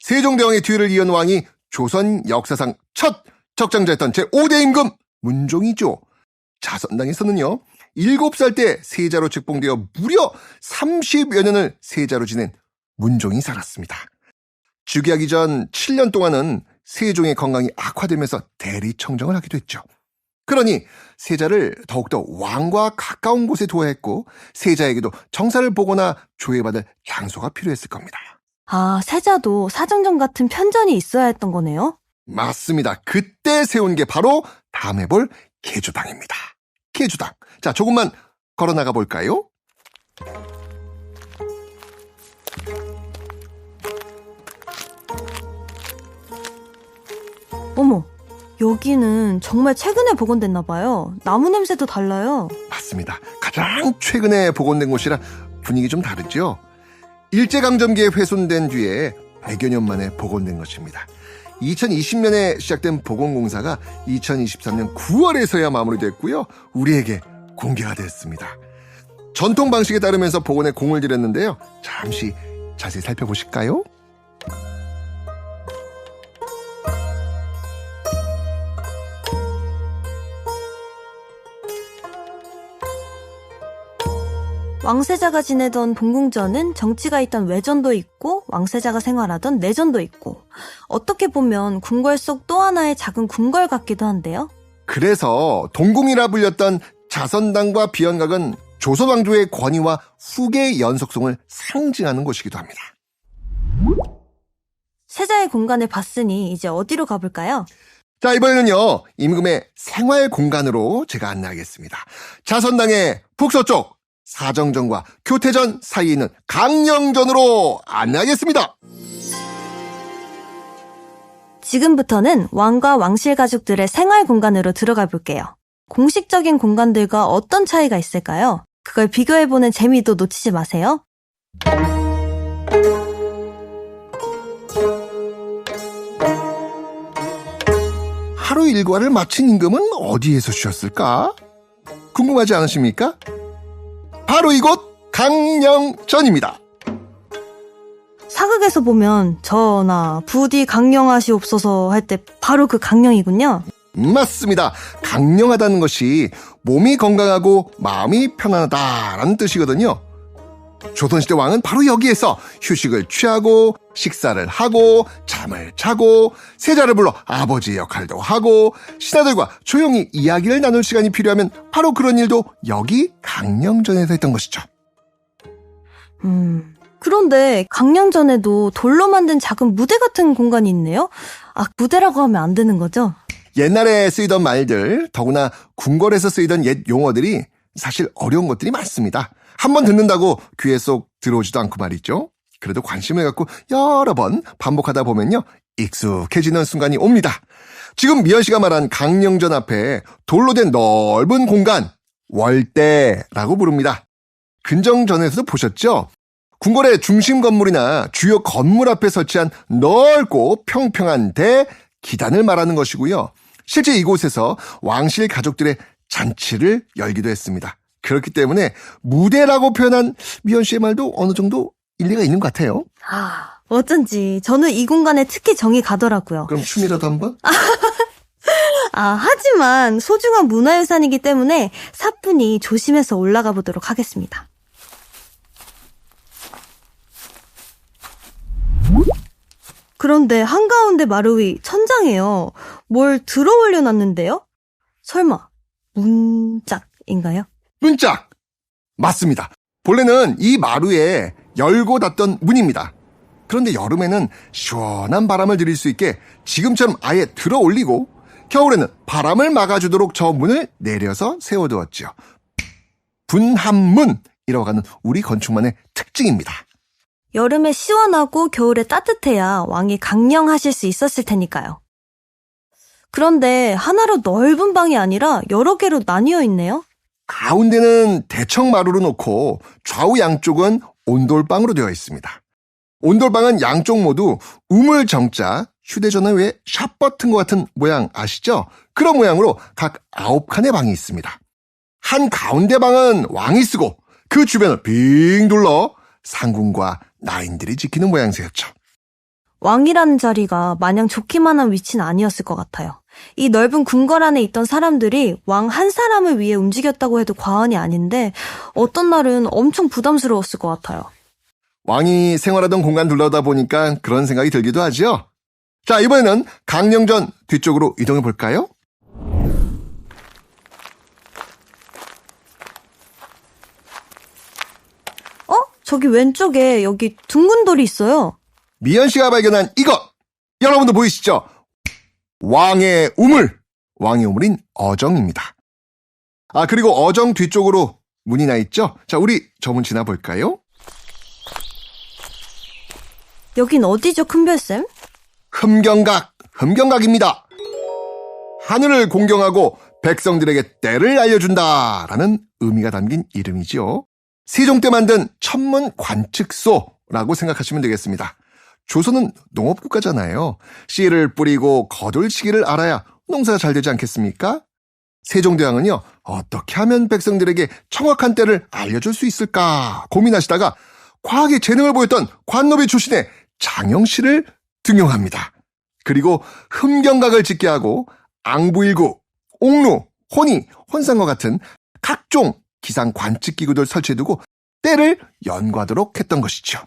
세종대왕의 뒤를 이은 왕이 조선 역사상 첫 적장자였던 제5대 임금 문종이죠. 자선당에서는요, 7살 때 세자로 책봉되어 무려 30여 년을 세자로 지낸 문종이 살았습니다. 즉위하기 전 7년 동안은 세종의 건강이 악화되면서 대리청정을 하기도 했죠. 그러니 세자를 더욱더 왕과 가까운 곳에 두어야 했고 세자에게도 정사를 보거나 조회받을 장소가 필요했을 겁니다. 세자도 사정정 같은 편전이 있어야 했던 거네요? 맞습니다. 그때 세운 게 바로 다음에 볼 계조당입니다. 계조당. 자, 조금만 걸어나가 볼까요? 어머, 여기는 정말 최근에 복원됐나 봐요. 나무 냄새도 달라요. 맞습니다. 가장 최근에 복원된 곳이라 분위기 좀 다르죠? 일제강점기에 훼손된 뒤에 100여 년 만에 복원된 것입니다. 2020년에 시작된 복원공사가 2023년 9월에서야 마무리됐고요. 우리에게 공개가 됐습니다. 전통 방식에 따르면서 복원에 공을 들였는데요. 잠시 자세히 살펴보실까요? 왕세자가 지내던 동궁전은 정치가 있던 외전도 있고 왕세자가 생활하던 내전도 있고 어떻게 보면 궁궐 속 또 하나의 작은 궁궐 같기도 한데요. 그래서 동궁이라 불렸던 자선당과 비연각은 조선 왕조의 권위와 후계의 연속성을 상징하는 곳이기도 합니다. 세자의 공간을 봤으니 이제 어디로 가볼까요? 자, 이번에는요, 임금의 생활 공간으로 제가 안내하겠습니다. 자선당의 북서쪽 사정전과 교태전 사이에 있는 강령전으로 안내하겠습니다. 지금부터는 왕과 왕실 가족들의 생활 공간으로 들어가 볼게요. 공식적인 공간들과 어떤 차이가 있을까요? 그걸 비교해보는 재미도 놓치지 마세요. 하루 일과를 마친 임금은 어디에서 쉬었을까? 궁금하지 않으십니까? 바로 이곳 강령전입니다. 사극에서 보면 전하 부디 강령하시옵소서 할 때 바로 그 강령이군요. 맞습니다. 강령하다는 것이 몸이 건강하고 마음이 편안하다라는 뜻이거든요. 조선시대 왕은 바로 여기에서 휴식을 취하고 식사를 하고 잠을 자고 세자를 불러 아버지의 역할도 하고 신하들과 조용히 이야기를 나눌 시간이 필요하면 바로 그런 일도 여기 강령전에서 했던 것이죠. 그런데 강령전에도 돌로 만든 작은 무대 같은 공간이 있네요. 아, 무대라고 하면 안 되는 거죠? 옛날에 쓰이던 말들, 더구나 궁궐에서 쓰이던 옛 용어들이 사실 어려운 것들이 많습니다. 한번 듣는다고 귀에 쏙 들어오지도 않고 말이죠. 그래도 관심을 갖고 여러 번 반복하다 보면요, 익숙해지는 순간이 옵니다. 지금 미연 씨가 말한 강령전 앞에 돌로 된 넓은 공간, 월대라고 부릅니다. 근정전에서도 보셨죠? 궁궐의 중심 건물이나 주요 건물 앞에 설치한 넓고 평평한 대, 기단을 말하는 것이고요. 실제 이곳에서 왕실 가족들의 잔치를 열기도 했습니다. 그렇기 때문에 무대라고 표현한 미연 씨의 말도 어느 정도 일리가 있는 것 같아요. 아, 어쩐지 저는 이 공간에 특히 정이 가더라고요. 그럼 춤이라도 한번? 하지만 소중한 문화유산이기 때문에 사뿐히 조심해서 올라가 보도록 하겠습니다. 그런데 한가운데 마루 위 천장에요. 뭘 들어 올려놨는데요? 설마 문짝인가요? 문짝! 맞습니다. 본래는 이 마루에 열고 닫던 문입니다. 그런데 여름에는 시원한 바람을 들일 수 있게 지금처럼 아예 들어 올리고 겨울에는 바람을 막아주도록 저 문을 내려서 세워두었죠. 분합문이라고 하는 우리 건축만의 특징입니다. 여름에 시원하고 겨울에 따뜻해야 왕이 강령하실 수 있었을 테니까요. 그런데 하나로 넓은 방이 아니라 여러 개로 나뉘어 있네요. 가운데는 대청 마루로 놓고 좌우 양쪽은 온돌방으로 되어 있습니다. 온돌방은 양쪽 모두 우물정자, 휴대전화 외에 샵 버튼과 같은 모양 아시죠? 그런 모양으로 각 9칸의 방이 있습니다. 한 가운데 방은 왕이 쓰고 그 주변을 빙 둘러 상궁과 나인들이 지키는 모양새였죠. 왕이라는 자리가 마냥 좋기만 한 위치는 아니었을 것 같아요. 이 넓은 궁궐 안에 있던 사람들이 왕 한 사람을 위해 움직였다고 해도 과언이 아닌데 어떤 날은 엄청 부담스러웠을 것 같아요. 왕이 생활하던 공간 둘러다 보니까 그런 생각이 들기도 하죠. 자, 이번에는 강령전 뒤쪽으로 이동해 볼까요? 저기 왼쪽에 여기 둥근 돌이 있어요. 미연 씨가 발견한 이것! 여러분도 보이시죠? 왕의 우물! 왕의 우물인 어정입니다. 그리고 어정 뒤쪽으로 문이 나 있죠? 자, 우리 저 문 지나볼까요? 여긴 어디죠, 큰별쌤? 흠경각입니다. 하늘을 공경하고 백성들에게 때를 알려준다라는 의미가 담긴 이름이죠. 세종 때 만든 천문 관측소라고 생각하시면 되겠습니다. 조선은 농업국가잖아요. 씨를 뿌리고 거둘치기를 알아야 농사가 잘 되지 않겠습니까? 세종대왕은요, 어떻게 하면 백성들에게 정확한 때를 알려줄 수 있을까 고민하시다가 과학의 재능을 보였던 관노비 출신의 장영씨를 등용합니다. 그리고 흠경각을 짓게 하고 앙부일구, 옥루, 혼이, 혼상과 같은 각종 기상 관측기구들 설치해두고 때를 연구하도록 했던 것이죠.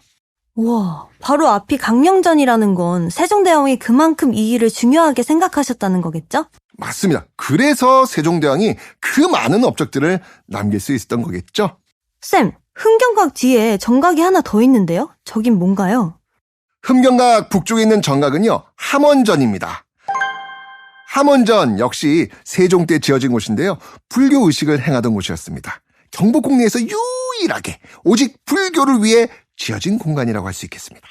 우와, 바로 앞이 강령전이라는 건 세종대왕이 그만큼 이 일을 중요하게 생각하셨다는 거겠죠? 맞습니다. 그래서 세종대왕이 그 많은 업적들을 남길 수 있었던 거겠죠. 쌤, 흠경각 뒤에 정각이 하나 더 있는데요? 저긴 뭔가요? 흠경각 북쪽에 있는 정각은요, 함원전입니다. 함원전 역시 세종 때 지어진 곳인데요. 불교 의식을 행하던 곳이었습니다. 경복궁 내에서 유일하게 오직 불교를 위해 지어진 공간이라고 할 수 있겠습니다.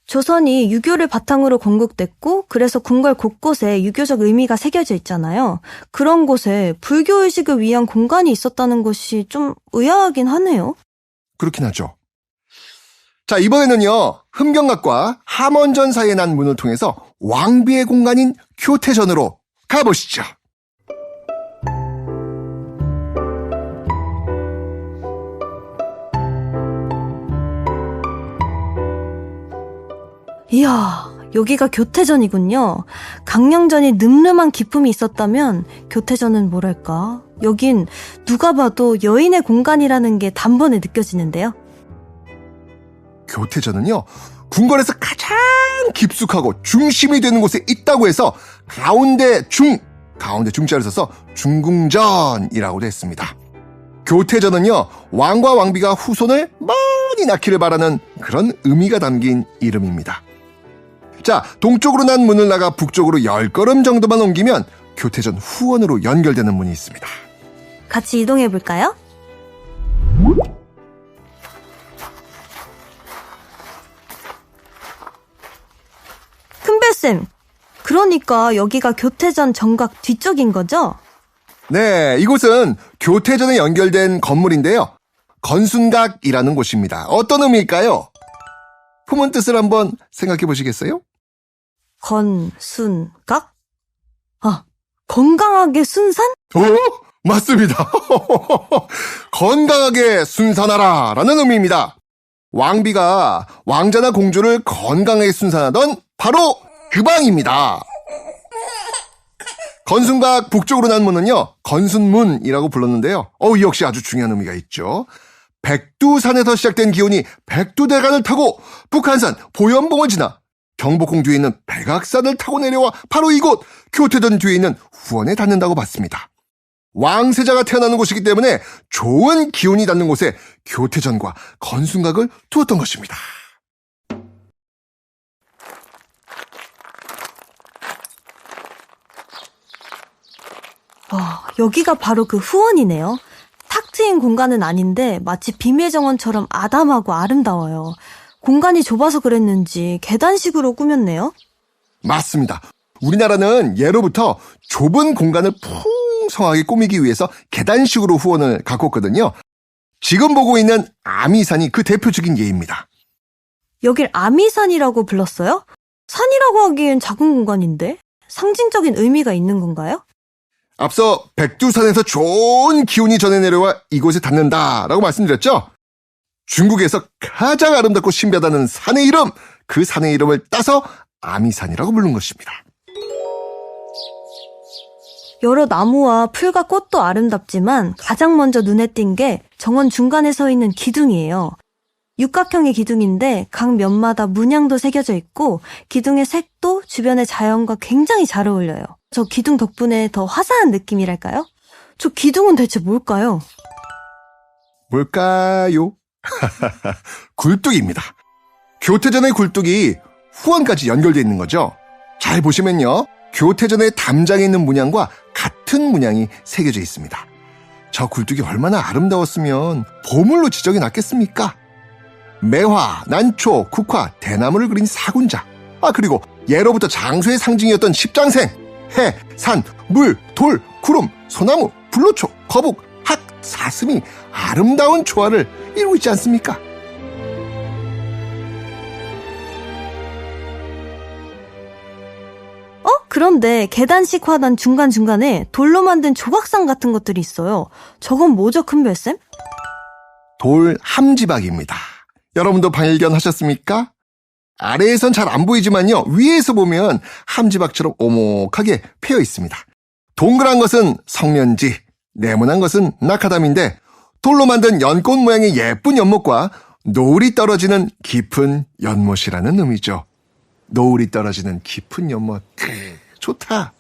조선이 유교를 바탕으로 건국됐고 그래서 궁궐 곳곳에 유교적 의미가 새겨져 있잖아요. 그런 곳에 불교의식을 위한 공간이 있었다는 것이 좀 의아하긴 하네요. 그렇긴 하죠. 자, 이번에는요, 흠경각과 함원전 사이에 난 문을 통해서 왕비의 공간인 교태전으로 가보시죠. 이야, 여기가 교태전이군요. 강령전이 늠름한 기품이 있었다면 교태전은 뭐랄까? 여긴 누가 봐도 여인의 공간이라는 게 단번에 느껴지는데요. 교태전은요, 궁궐에서 가장 깊숙하고 중심이 되는 곳에 있다고 해서 가운데 중자를 써서 중궁전이라고도 했습니다. 교태전은요, 왕과 왕비가 후손을 많이 낳기를 바라는 그런 의미가 담긴 이름입니다. 자, 동쪽으로 난 문을 나가 북쪽으로 10걸음 정도만 옮기면 교태전 후원으로 연결되는 문이 있습니다. 같이 이동해 볼까요? 큰별쌤, 그러니까 여기가 교태전 정각 뒤쪽인 거죠? 네, 이곳은 교태전에 연결된 건물인데요. 건순각이라는 곳입니다. 어떤 의미일까요? 품은 뜻을 한번 생각해 보시겠어요? 건순각? 아, 건강하게 순산? 맞습니다. 건강하게 순산하라 라는 의미입니다. 왕비가 왕자나 공주를 건강하게 순산하던 바로 그 방입니다. 건순각 북쪽으로 난 문은요, 건순문이라고 불렀는데요. 이 역시 아주 중요한 의미가 있죠. 백두산에서 시작된 기온이 백두대간을 타고 북한산 보현봉을 지나 경복궁 뒤에 있는 백악산을 타고 내려와 바로 이곳 교태전 뒤에 있는 후원에 닿는다고 봤습니다. 왕세자가 태어나는 곳이기 때문에 좋은 기운이 닿는 곳에 교태전과 건순각을 두었던 것입니다. 와, 여기가 바로 그 후원이네요. 탁 트인 공간은 아닌데 마치 비밀 정원처럼 아담하고 아름다워요. 공간이 좁아서 그랬는지 계단식으로 꾸몄네요. 맞습니다. 우리나라는 예로부터 좁은 공간을 풍성하게 꾸미기 위해서 계단식으로 후원을 가꿨거든요. 지금 보고 있는 아미산이 그 대표적인 예입니다. 여길 아미산이라고 불렀어요? 산이라고 하기엔 작은 공간인데? 상징적인 의미가 있는 건가요? 앞서 백두산에서 좋은 기운이 전해 내려와 이곳에 닿는다라고 말씀드렸죠? 중국에서 가장 아름답고 신비하다는 산의 이름, 그 산의 이름을 따서 아미산이라고 부른 것입니다. 여러 나무와 풀과 꽃도 아름답지만 가장 먼저 눈에 띈 게 정원 중간에 서 있는 기둥이에요. 육각형의 기둥인데 각 면마다 문양도 새겨져 있고 기둥의 색도 주변의 자연과 굉장히 잘 어울려요. 저 기둥 덕분에 더 화사한 느낌이랄까요? 저 기둥은 대체 뭘까요? 뭘까요? 굴뚝입니다. 교태전의 굴뚝이 후원까지 연결되어 있는 거죠. 잘 보시면요, 교태전의 담장에 있는 문양과 같은 문양이 새겨져 있습니다. 저 굴뚝이 얼마나 아름다웠으면 보물로 지정이 났겠습니까? 매화, 난초, 국화, 대나무를 그린 사군자, 그리고 예로부터 장수의 상징이었던 십장생, 해, 산, 물, 돌, 구름, 소나무, 불로초, 거북, 학, 사슴이 아름다운 조화를 이루고 있지 않습니까? 그런데 계단식 화단 중간중간에 돌로 만든 조각상 같은 것들이 있어요. 저건 뭐죠, 큰별쌤? 돌 함지박입니다. 여러분도 발견하셨습니까? 아래에선 잘 안 보이지만요, 위에서 보면 함지박처럼 오목하게 패여 있습니다. 동그란 것은 성면지, 네모난 것은 낙하담인데 돌로 만든 연꽃 모양의 예쁜 연못과 노을이 떨어지는 깊은 연못이라는 의미죠. 노을이 떨어지는 깊은 연못, 좋다.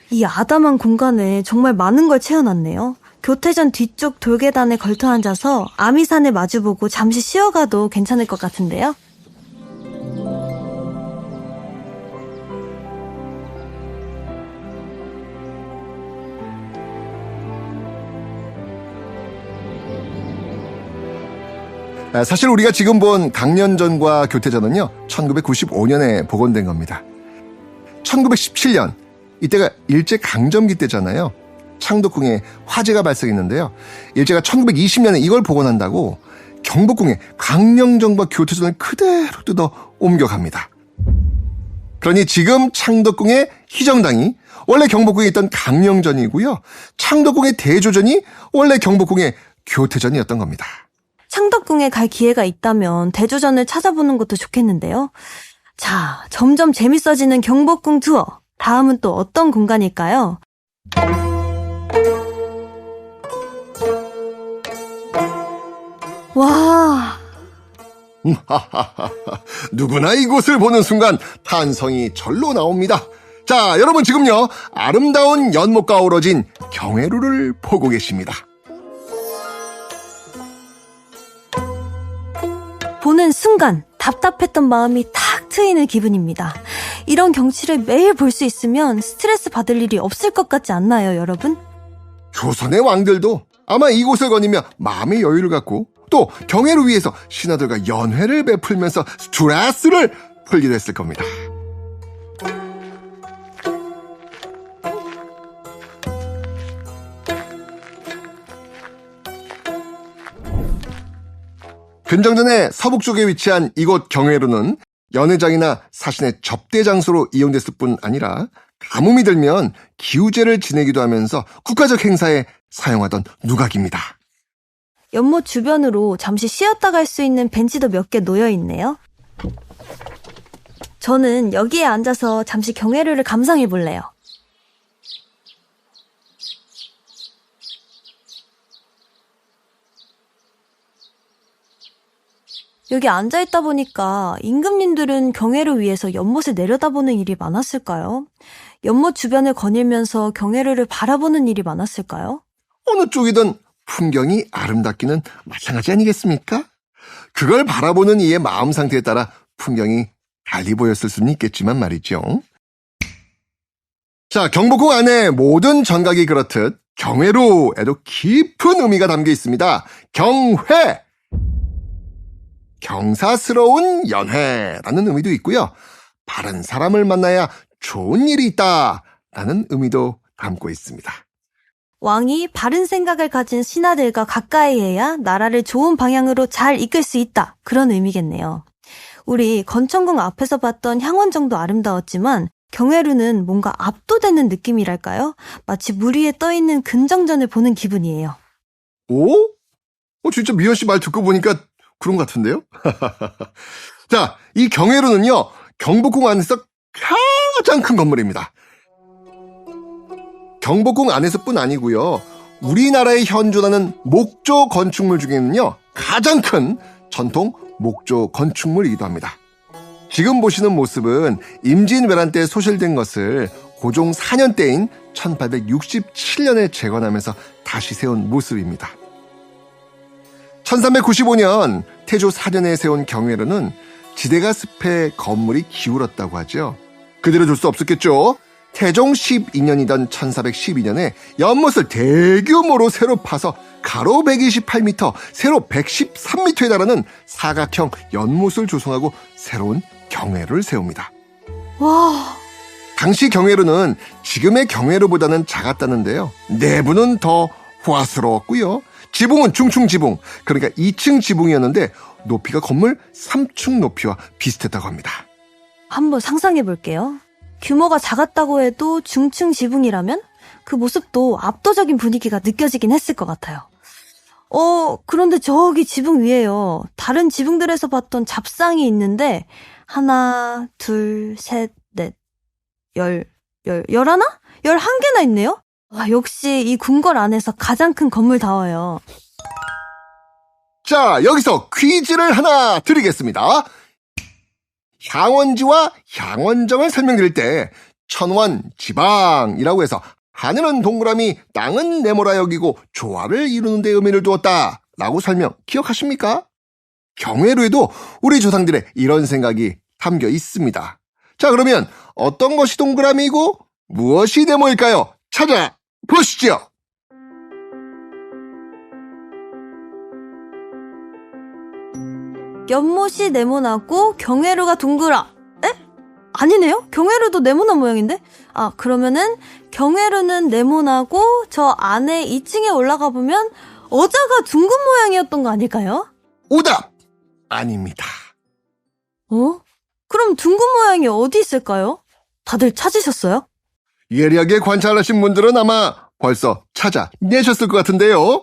이 아담한 공간에 정말 많은 걸 채워놨네요. 교태전 뒤쪽 돌계단에 걸터 앉아서 아미산을 마주보고 잠시 쉬어가도 괜찮을 것 같은데요. 사실 우리가 지금 본 강년전과 교태전은요, 1995년에 복원된 겁니다. 1917년, 이때가 일제강점기 때잖아요. 창덕궁에 화재가 발생했는데요. 일제가 1920년에 이걸 복원한다고 경복궁에 강령전과 교태전을 그대로 뜯어 옮겨갑니다. 그러니 지금 창덕궁의 희정당이 원래 경복궁에 있던 강령전이고요. 창덕궁의 대조전이 원래 경복궁의 교태전이었던 겁니다. 창덕궁에 갈 기회가 있다면 대조전을 찾아보는 것도 좋겠는데요. 자, 점점 재밌어지는 경복궁 투어. 다음은 또 어떤 공간일까요? 와, 누구나 이곳을 보는 순간 탄성이 절로 나옵니다. 자, 여러분 지금요, 아름다운 연못과 어우러진 경회루를 보고 계십니다. 보는 순간 답답했던 마음이 탁 트이는 기분입니다. 이런 경치를 매일 볼 수 있으면 스트레스 받을 일이 없을 것 같지 않나요, 여러분? 조선의 왕들도 아마 이곳을 거니며 마음의 여유를 갖고 또 경회루 위에서 신하들과 연회를 베풀면서 스트레스를 풀기도 했을 겁니다. 근정전의 서북쪽에 위치한 이곳 경회루는 연회장이나 사신의 접대 장소로 이용됐을 뿐 아니라 가뭄이 들면 기우제를 지내기도 하면서 국가적 행사에 사용하던 누각입니다. 연못 주변으로 잠시 쉬었다 갈 수 있는 벤치도 몇 개 놓여 있네요. 저는 여기에 앉아서 잠시 경회루를 감상해 볼래요. 여기 앉아있다 보니까 임금님들은 경회루 위에서 연못을 내려다보는 일이 많았을까요? 연못 주변을 거닐면서 경회루를 바라보는 일이 많았을까요? 어느 쪽이든 풍경이 아름답기는 마찬가지 아니겠습니까? 그걸 바라보는 이의 마음 상태에 따라 풍경이 달리 보였을 수는 있겠지만 말이죠. 자, 경복궁 안에 모든 전각이 그렇듯 경회루에도 깊은 의미가 담겨 있습니다. 경회! 경사스러운 연회라는 의미도 있고요. 바른 사람을 만나야 좋은 일이 있다라는 의미도 담고 있습니다. 왕이 바른 생각을 가진 신하들과 가까이 해야 나라를 좋은 방향으로 잘 이끌 수 있다. 그런 의미겠네요. 우리 건천궁 앞에서 봤던 향원정도 아름다웠지만 경회루는 뭔가 압도되는 느낌이랄까요? 마치 물 위에 떠있는 근정전을 보는 기분이에요. 오? 진짜 미연 씨 말 듣고 보니까 그런 것 같은데요? 자, 이 경회루는요, 경복궁 안에서 가장 큰 건물입니다. 경복궁 안에서뿐 아니고요, 우리나라에 현존하는 목조 건축물 중에는요, 가장 큰 전통 목조 건축물이기도 합니다. 지금 보시는 모습은 임진왜란 때 소실된 것을 고종 4년 때인 1867년에 재건하면서 다시 세운 모습입니다. 1395년 태조 4년에 세운 경회루는 지대가 습해 건물이 기울었다고 하죠. 그대로 둘 수 없었겠죠. 태종 12년이던 1412년에 연못을 대규모로 새로 파서 가로 128m, 세로 113m에 달하는 사각형 연못을 조성하고 새로운 경회루를 세웁니다. 와, 당시 경회루는 지금의 경회루보다는 작았다는데요. 내부는 더 호화스러웠고요. 지붕은 중층 지붕, 그러니까 2층 지붕이었는데 높이가 건물 3층 높이와 비슷했다고 합니다. 한번 상상해 볼게요. 규모가 작았다고 해도 중층 지붕이라면 그 모습도 압도적인 분위기가 느껴지긴 했을 것 같아요. 그런데 저기 지붕 위에요. 다른 지붕들에서 봤던 잡상이 있는데 하나, 둘, 셋, 넷, 11개나 있네요? 와, 역시 이 궁궐 안에서 가장 큰 건물다워요. 자, 여기서 퀴즈를 하나 드리겠습니다. 향원지와 향원정을 설명드릴 때 천원, 지방이라고 해서 하늘은 동그라미, 땅은 네모라 여기고 조화를 이루는 데 의미를 두었다 라고 설명 기억하십니까? 경회루에도 우리 조상들의 이런 생각이 담겨 있습니다. 자, 그러면 어떤 것이 동그라미이고 무엇이 네모일까요? 찾아보시죠. 연못이 네모나고 경회루가 둥그라. 에? 아니네요? 경회루도 네모난 모양인데? 아, 그러면은 경회루는 네모나고 저 안에 2층에 올라가 보면 어자가 둥근 모양이었던 거 아닐까요? 오답! 아닙니다. 어? 그럼 둥근 모양이 어디 있을까요? 다들 찾으셨어요? 예리하게 관찰하신 분들은 아마 벌써 찾아내셨을 것 같은데요.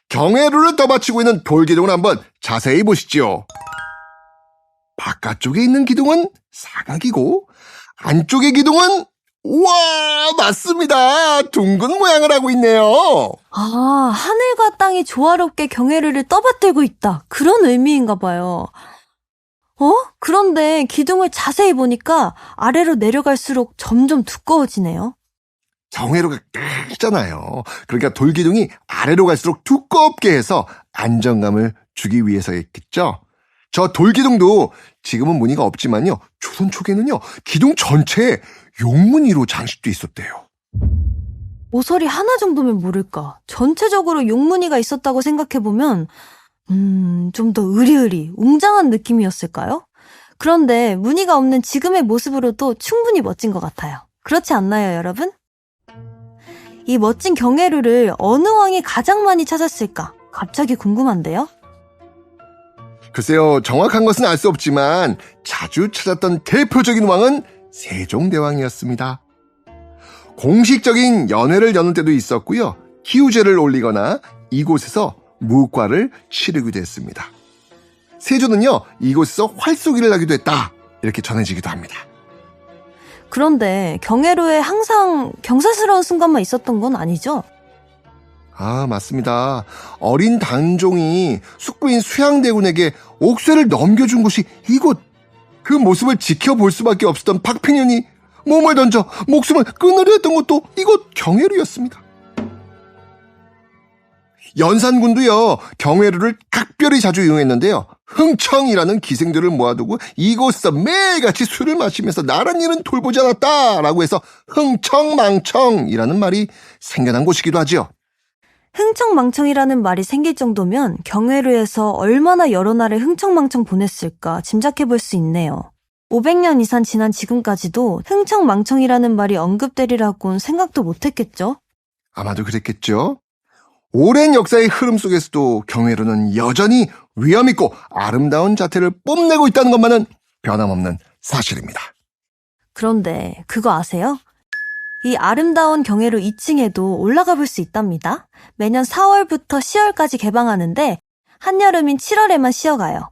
경회루를 떠받치고 있는 돌기둥을 한번 자세히 보시죠. 바깥쪽에 있는 기둥은 사각이고 안쪽의 기둥은 우와, 맞습니다. 둥근 모양을 하고 있네요. 아, 하늘과 땅이 조화롭게 경회루를 떠받들고 있다. 그런 의미인가 봐요. 그런데 기둥을 자세히 보니까 아래로 내려갈수록 점점 두꺼워지네요. 경회루가 크잖아요. 그러니까 돌기둥이 아래로 갈수록 두껍게 해서 안정감을 주기 위해서였겠죠. 저 돌기둥도 지금은 무늬가 없지만요. 조선 초기에는요. 기둥 전체에 용무늬로 장식돼 있었대요. 모서리 하나 정도면 모를까. 전체적으로 용무늬가 있었다고 생각해보면 좀 더 으리으리 웅장한 느낌이었을까요? 그런데 무늬가 없는 지금의 모습으로도 충분히 멋진 것 같아요. 그렇지 않나요, 여러분? 이 멋진 경회루를 어느 왕이 가장 많이 찾았을까? 갑자기 궁금한데요? 글쎄요, 정확한 것은 알 수 없지만 자주 찾았던 대표적인 왕은 세종대왕이었습니다. 공식적인 연회를 여는 때도 있었고요. 기우제를 올리거나 이곳에서 무과를 치르기도 했습니다. 세조는요, 이곳에서 활쏘기를 하기도 했다. 이렇게 전해지기도 합니다. 그런데 경회루에 항상 경사스러운 순간만 있었던 건 아니죠? 아, 맞습니다. 어린 단종이 숙부인 수양대군에게 옥쇠를 넘겨준 곳이 이곳. 그 모습을 지켜볼 수밖에 없었던 박평년이 몸을 던져 목숨을 끊으려 했던 것도 이곳 경회루였습니다. 연산군도요, 경회루를 각별히 자주 이용했는데요. 흥청이라는 기생들을 모아두고 이곳에서 매일같이 술을 마시면서 나란 일은 돌보지 않았다라고 해서 흥청망청이라는 말이 생겨난 곳이기도 하지요. 흥청망청이라는 말이 생길 정도면 경회루에서 얼마나 여러 날을 흥청망청 보냈을까 짐작해볼 수 있네요. 500년 이상 지난 지금까지도 흥청망청이라는 말이 언급되리라고는 생각도 못했겠죠? 아마도 그랬겠죠. 오랜 역사의 흐름 속에서도 경회루는 여전히 위엄있고 아름다운 자태를 뽐내고 있다는 것만은 변함없는 사실입니다. 그런데 그거 아세요? 이 아름다운 경회루 2층에도 올라가 볼 수 있답니다. 매년 4월부터 10월까지 개방하는데 한여름인 7월에만 쉬어가요.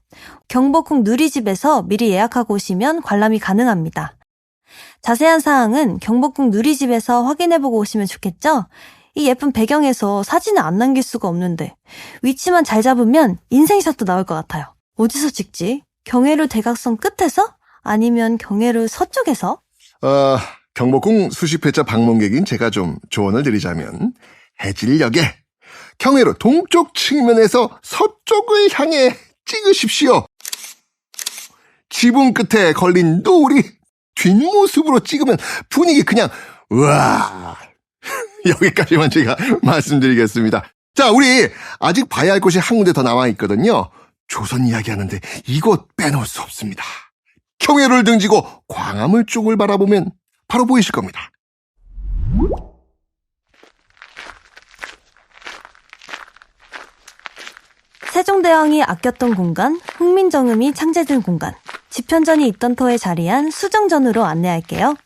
경복궁 누리집에서 미리 예약하고 오시면 관람이 가능합니다. 자세한 사항은 경복궁 누리집에서 확인해보고 오시면 좋겠죠? 이 예쁜 배경에서 사진을 안 남길 수가 없는데 위치만 잘 잡으면 인생샷도 나올 것 같아요. 어디서 찍지? 경회루 대각선 끝에서? 아니면 경회루 서쪽에서? 경복궁 수십회차 방문객인 제가 좀 조언을 드리자면 해질녘에 경회루 동쪽 측면에서 서쪽을 향해 찍으십시오. 지붕 끝에 걸린 노을이 뒷모습으로 찍으면 분위기 그냥 우와. 여기까지만 제가 말씀드리겠습니다. 자, 우리 아직 봐야 할 곳이 한 군데 더 남아있거든요. 조선 이야기하는데 이곳 빼놓을 수 없습니다. 경회루를 등지고 광화문 쪽을 바라보면 바로 보이실 겁니다. 세종대왕이 아꼈던 공간, 훈민정음이 창제된 공간, 집현전이 있던 터에 자리한 수정전으로 안내할게요.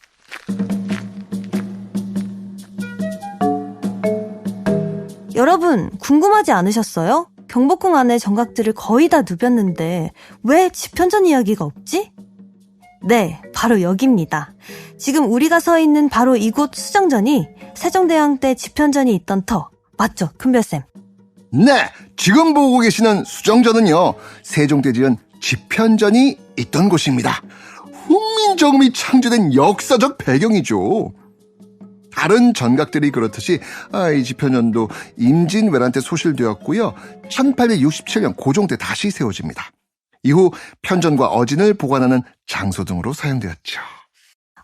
여러분, 궁금하지 않으셨어요? 경복궁 안에 정각들을 거의 다 누볐는데 왜 집현전 이야기가 없지? 네, 바로 여기입니다. 지금 우리가 서 있는 바로 이곳 수정전이 세종대왕 때 집현전이 있던 터, 맞죠, 큰별쌤? 네, 지금 보고 계시는 수정전은요, 세종 때 지은 집현전이 있던 곳입니다. 훈민정음이 창조된 역사적 배경이죠. 다른 전각들이 그렇듯이 이 집현전도 임진왜란 때 소실되었고요. 1867년 고종 때 다시 세워집니다. 이후 편전과 어진을 보관하는 장소 등으로 사용되었죠.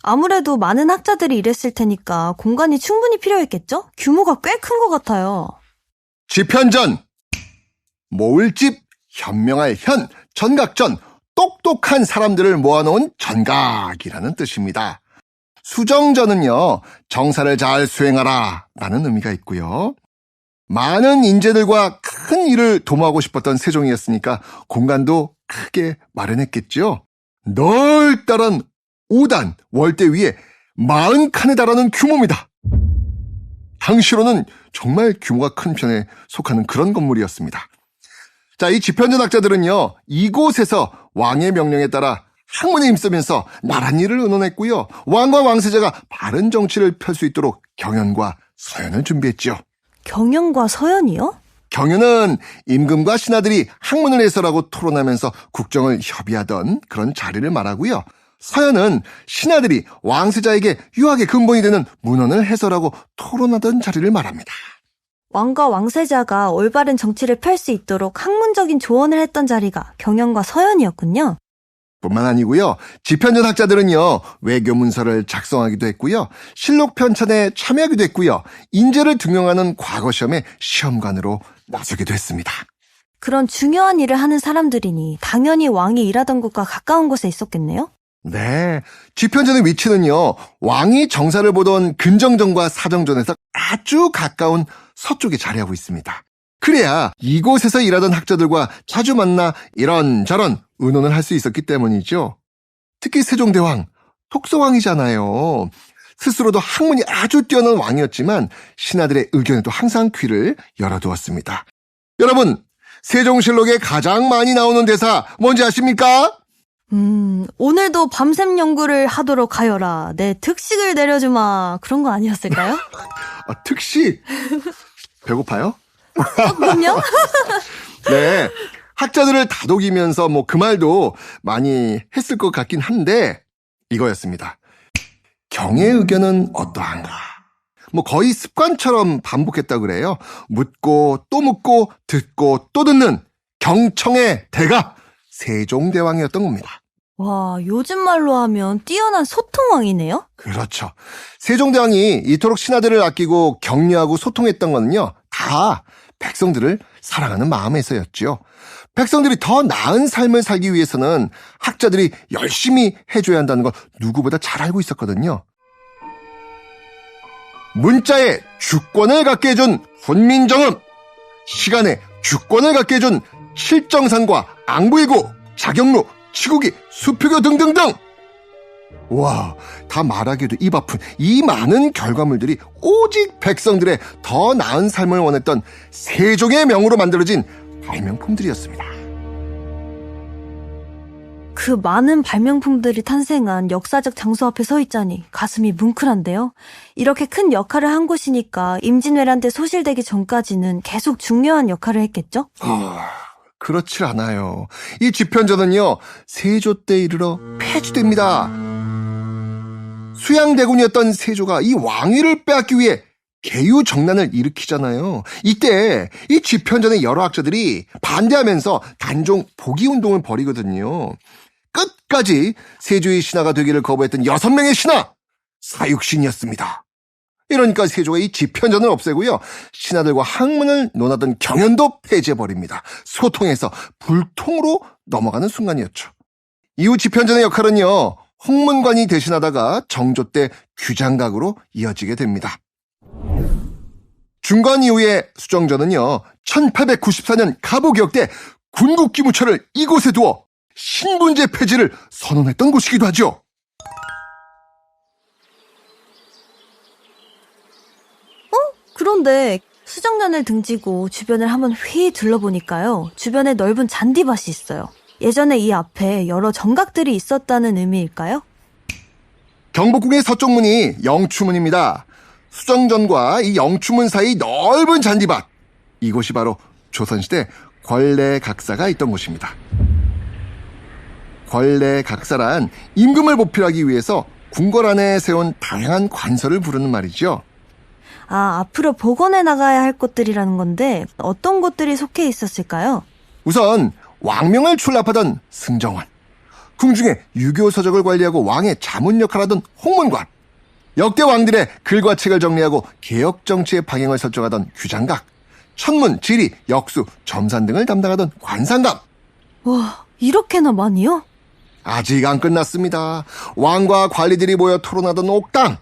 아무래도 많은 학자들이 일했을 테니까 공간이 충분히 필요했겠죠? 규모가 꽤 큰 것 같아요. 집현전, 모을집, 현명할 현, 전각전, 똑똑한 사람들을 모아놓은 전각이라는 뜻입니다. 수정전은요, 정사를 잘 수행하라 라는 의미가 있고요. 많은 인재들과 큰 일을 도모하고 싶었던 세종이었으니까 공간도 크게 마련했겠죠. 넓다란 5단 월대 위에 40칸에 달하는 규모입니다. 당시로는 정말 규모가 큰 편에 속하는 그런 건물이었습니다. 자, 이 집현전 학자들은요, 이곳에서 왕의 명령에 따라 학문에 힘쓰면서 나란 일을 의논했고요. 왕과 왕세자가 바른 정치를 펼 수 있도록 경연과 서연을 준비했죠. 경연과 서연이요? 경연은 임금과 신하들이 학문을 해설하고 토론하면서 국정을 협의하던 그런 자리를 말하고요. 서연은 신하들이 왕세자에게 유학의 근본이 되는 문헌을 해설하고 토론하던 자리를 말합니다. 왕과 왕세자가 올바른 정치를 펼 수 있도록 학문적인 조언을 했던 자리가 경연과 서연이었군요. 뿐만 아니고요. 집현전 학자들은요, 외교 문서를 작성하기도 했고요. 실록 편찬에 참여하기도 했고요. 인재를 등용하는 과거 시험의 시험관으로 나서기도 했습니다. 그런 중요한 일을 하는 사람들이니 당연히 왕이 일하던 곳과 가까운 곳에 있었겠네요? 네. 집현전의 위치는요, 왕이 정사를 보던 근정전과 사정전에서 아주 가까운 서쪽에 자리하고 있습니다. 그래야 이곳에서 일하던 학자들과 자주 만나 이런저런 의논을 할 수 있었기 때문이죠. 특히 세종대왕, 톡서왕이잖아요. 스스로도 학문이 아주 뛰어난 왕이었지만 신하들의 의견에도 항상 귀를 열어두었습니다. 여러분, 세종실록에 가장 많이 나오는 대사 뭔지 아십니까? 오늘도 밤샘 연구를 하도록 하여라. 내 특식을 내려주마. 그런 거 아니었을까요? 특식? 배고파요? 조금요? 네. 학자들을 다독이면서 그 말도 많이 했을 것 같긴 한데 이거였습니다. 경의 의견은 어떠한가? 거의 습관처럼 반복했다고 그래요. 묻고 또 묻고 듣고 또 듣는 경청의 대가 세종대왕이었던 겁니다. 와, 요즘 말로 하면 뛰어난 소통왕이네요? 그렇죠. 세종대왕이 이토록 신하들을 아끼고 격려하고 소통했던 거는요, 다 백성들을 사랑하는 마음에서였죠. 백성들이 더 나은 삶을 살기 위해서는 학자들이 열심히 해줘야 한다는 걸 누구보다 잘 알고 있었거든요. 문자에 주권을 갖게 해준 훈민정음, 시간에 주권을 갖게 해준 칠정산과 앙부이고, 자경루, 치국이, 수표교 등등등. 와, 다 말하기도 입 아픈 이 많은 결과물들이 오직 백성들의 더 나은 삶을 원했던 세종의 명으로 만들어진 발명품들이었습니다. 그 많은 발명품들이 탄생한 역사적 장소 앞에 서 있자니 가슴이 뭉클한데요. 이렇게 큰 역할을 한 곳이니까 임진왜란 때 소실되기 전까지는 계속 중요한 역할을 했겠죠? 그렇지 않아요. 이 집현전은요, 세조 때 이르러 폐지됩니다. 수양대군이었던 세조가 이 왕위를 빼앗기 위해 계유정난을 일으키잖아요. 이때 이 집현전의 여러 학자들이 반대하면서 단종 포기운동을 벌이거든요. 끝까지 세조의 신하가 되기를 거부했던 6명의 신하, 사육신이었습니다. 이러니까 세조가 이 집현전을 없애고요, 신하들과 학문을 논하던 경연도 폐지해버립니다. 소통에서 불통으로 넘어가는 순간이었죠. 이후 집현전의 역할은요, 홍문관이 대신하다가 정조 때 규장각으로 이어지게 됩니다. 중건 이후의 수정전은요, 1894년 가보개혁 때 군국기무처를 이곳에 두어 신분제 폐지를 선언했던 곳이기도 하죠. 그런데 수정전을 등지고 주변을 한번 휘 둘러보니까요, 주변에 넓은 잔디밭이 있어요. 예전에 이 앞에 여러 정각들이 있었다는 의미일까요? 경복궁의 서쪽 문이 영추문입니다. 수정전과 이 영추문 사이 넓은 잔디밭, 이곳이 바로 조선시대 권례각사가 있던 곳입니다. 권례각사란 임금을 보필하기 위해서 궁궐 안에 세운 다양한 관서를 부르는 말이죠. 앞으로 복원해 나가야 할 곳들이라는 건데 어떤 곳들이 속해 있었을까요? 우선 왕명을 출납하던 승정원, 궁중에 유교 서적을 관리하고 왕의 자문 역할을 하던 홍문관, 역대 왕들의 글과 책을 정리하고 개혁 정치의 방향을 설정하던 규장각, 천문, 지리, 역수, 점산 등을 담당하던 관상감. 와, 이렇게나 많이요? 아직 안 끝났습니다. 왕과 관리들이 모여 토론하던 옥당,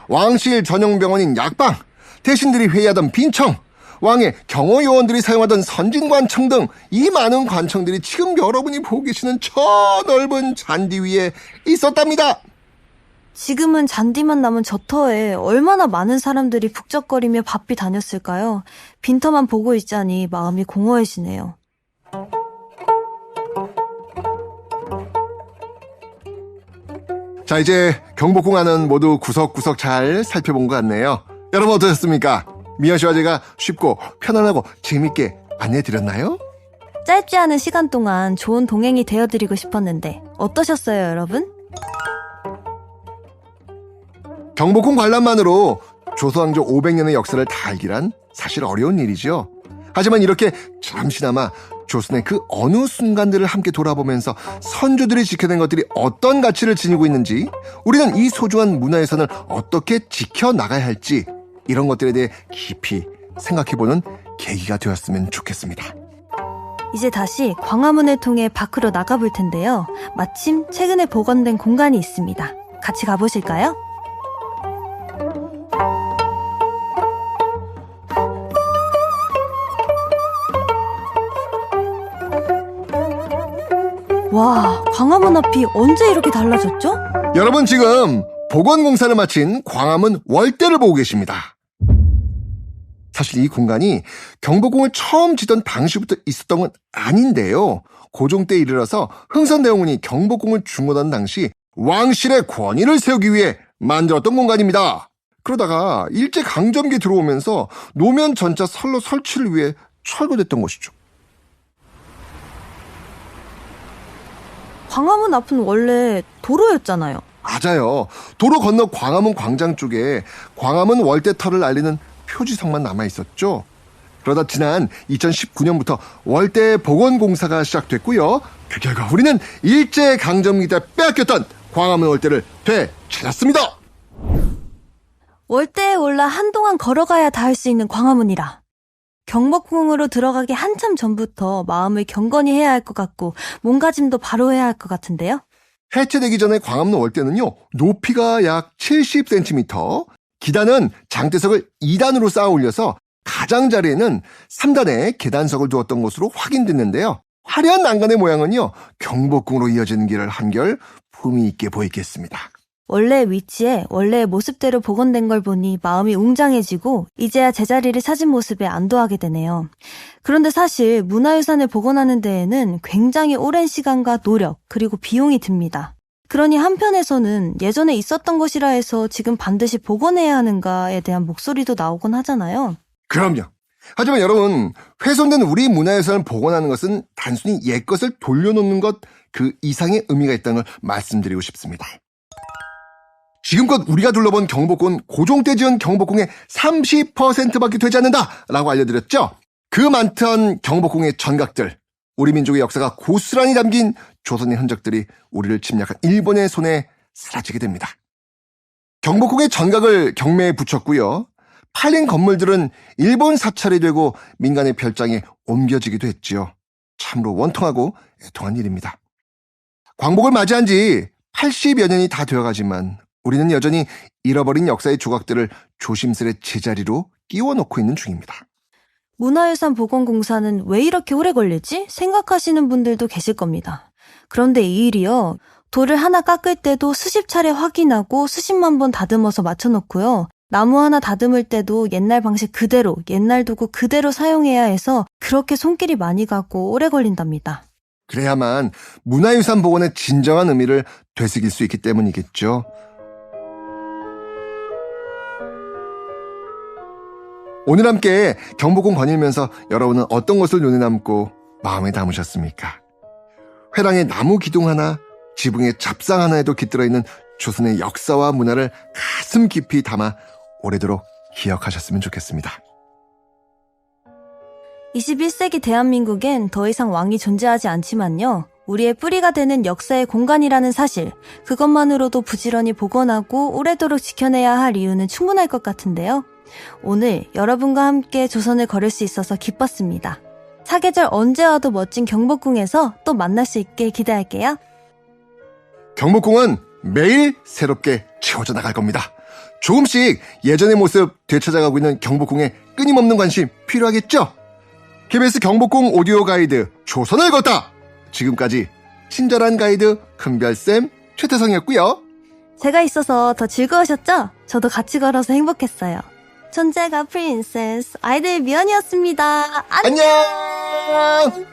왕실 전용 병원인 약방, 대신들이 회의하던 빈청, 왕의 경호요원들이 사용하던 선진관청 등 이 많은 관청들이 지금 여러분이 보고 계시는 저 넓은 잔디 위에 있었답니다. 지금은 잔디만 남은 저 터에 얼마나 많은 사람들이 북적거리며 바삐 다녔을까요? 빈터만 보고 있자니 마음이 공허해지네요. 자, 이제 경복궁 안은 모두 구석구석 잘 살펴본 것 같네요. 여러분 어떠셨습니까? 미연 씨와 제가 쉽고 편안하고 재밌게 안내해드렸나요? 짧지 않은 시간 동안 좋은 동행이 되어드리고 싶었는데 어떠셨어요, 여러분? 경복궁 관람만으로 조선왕조 500년의 역사를 다 알기란 사실 어려운 일이죠. 하지만 이렇게 잠시나마 조선의 그 어느 순간들을 함께 돌아보면서 선조들이 지켜낸 것들이 어떤 가치를 지니고 있는지, 우리는 이 소중한 문화유산을 어떻게 지켜나가야 할지, 이런 것들에 대해 깊이 생각해보는 계기가 되었으면 좋겠습니다. 이제 다시 광화문을 통해 밖으로 나가볼 텐데요. 마침 최근에 복원된 공간이 있습니다. 같이 가보실까요? 와, 광화문 앞이 언제 이렇게 달라졌죠? 여러분 지금 복원공사를 마친 광화문 월대를 보고 계십니다. 사실 이 공간이 경복궁을 처음 짓던 당시부터 있었던 건 아닌데요. 고종 때에 이르러서 흥선대원군이 경복궁을 중건한 당시 왕실의 권위를 세우기 위해 만들었던 공간입니다. 그러다가 일제강점기 들어오면서 노면 전차 선로 설치를 위해 철거됐던 것이죠. 광화문 앞은 원래 도로였잖아요. 맞아요. 도로 건너 광화문 광장 쪽에 광화문 월대터를 알리는 표지석만 남아있었죠. 그러다 지난 2019년부터 월대 복원공사가 시작됐고요. 그 결과 우리는 일제강점기 때 빼앗겼던 광화문 월대를 되찾았습니다. 월대에 올라 한동안 걸어가야 닿을 수 있는 광화문이라. 경복궁으로 들어가기 한참 전부터 마음을 경건히 해야 할 것 같고 몸가짐도 바로 해야 할 것 같은데요. 해체되기 전에 광화문 월대는요, 높이가 약 70cm, 기단은 장대석을 2단으로 쌓아 올려서 가장자리에는 3단의 계단석을 두었던 것으로 확인됐는데요. 화려한 난간의 모양은요, 경복궁으로 이어지는 길을 한결 품위 있게 보이겠습니다. 원래의 위치에 원래의 모습대로 복원된 걸 보니 마음이 웅장해지고 이제야 제자리를 찾은 모습에 안도하게 되네요. 그런데 사실 문화유산을 복원하는 데에는 굉장히 오랜 시간과 노력 그리고 비용이 듭니다. 그러니 한편에서는 예전에 있었던 것이라 해서 지금 반드시 복원해야 하는가에 대한 목소리도 나오곤 하잖아요. 그럼요. 하지만 여러분, 훼손된 우리 문화유산을 복원하는 것은 단순히 옛것을 돌려놓는 것 그 이상의 의미가 있다는 걸 말씀드리고 싶습니다. 지금껏 우리가 둘러본 경복궁은 고종 때 지은 경복궁의 30%밖에 되지 않는다라고 알려드렸죠. 그 많던 경복궁의 전각들, 우리 민족의 역사가 고스란히 담긴 조선의 흔적들이 우리를 침략한 일본의 손에 사라지게 됩니다. 경복궁의 전각을 경매에 붙였고요. 팔린 건물들은 일본 사찰이 되고 민간의 별장에 옮겨지기도 했지요. 참으로 원통하고 애통한 일입니다. 광복을 맞이한 지 80여 년이 다 되어가지만 우리는 여전히 잃어버린 역사의 조각들을 조심스레 제자리로 끼워놓고 있는 중입니다. 문화유산 복원공사는 왜 이렇게 오래 걸리지? 생각하시는 분들도 계실 겁니다. 그런데 이 일이요. 돌을 하나 깎을 때도 수십 차례 확인하고 수십만 번 다듬어서 맞춰놓고요. 나무 하나 다듬을 때도 옛날 방식 그대로, 옛날 도구 그대로 사용해야 해서 그렇게 손길이 많이 가고 오래 걸린답니다. 그래야만 문화유산 복원의 진정한 의미를 되새길 수 있기 때문이겠죠. 오늘 함께 경복궁 거닐면서 여러분은 어떤 것을 눈에 남고 마음에 담으셨습니까? 회랑에 나무 기둥 하나, 지붕에 잡상 하나에도 깃들어 있는 조선의 역사와 문화를 가슴 깊이 담아 오래도록 기억하셨으면 좋겠습니다. 21세기 대한민국엔 더 이상 왕이 존재하지 않지만요. 우리의 뿌리가 되는 역사의 공간이라는 사실, 그것만으로도 부지런히 복원하고 오래도록 지켜내야 할 이유는 충분할 것 같은데요. 오늘 여러분과 함께 조선을 걸을 수 있어서 기뻤습니다. 사계절 언제 와도 멋진 경복궁에서 또 만날 수 있길 기대할게요. 경복궁은 매일 새롭게 채워져 나갈 겁니다. 조금씩 예전의 모습 되찾아가고 있는 경복궁에 끊임없는 관심 필요하겠죠? KBS 경복궁 오디오 가이드 조선을 걷다! 지금까지 친절한 가이드 큰별쌤 최태성이었고요. 제가 있어서 더 즐거우셨죠? 저도 같이 걸어서 행복했어요. 존재가 프린세스 아이들 미연이었습니다. 안녕!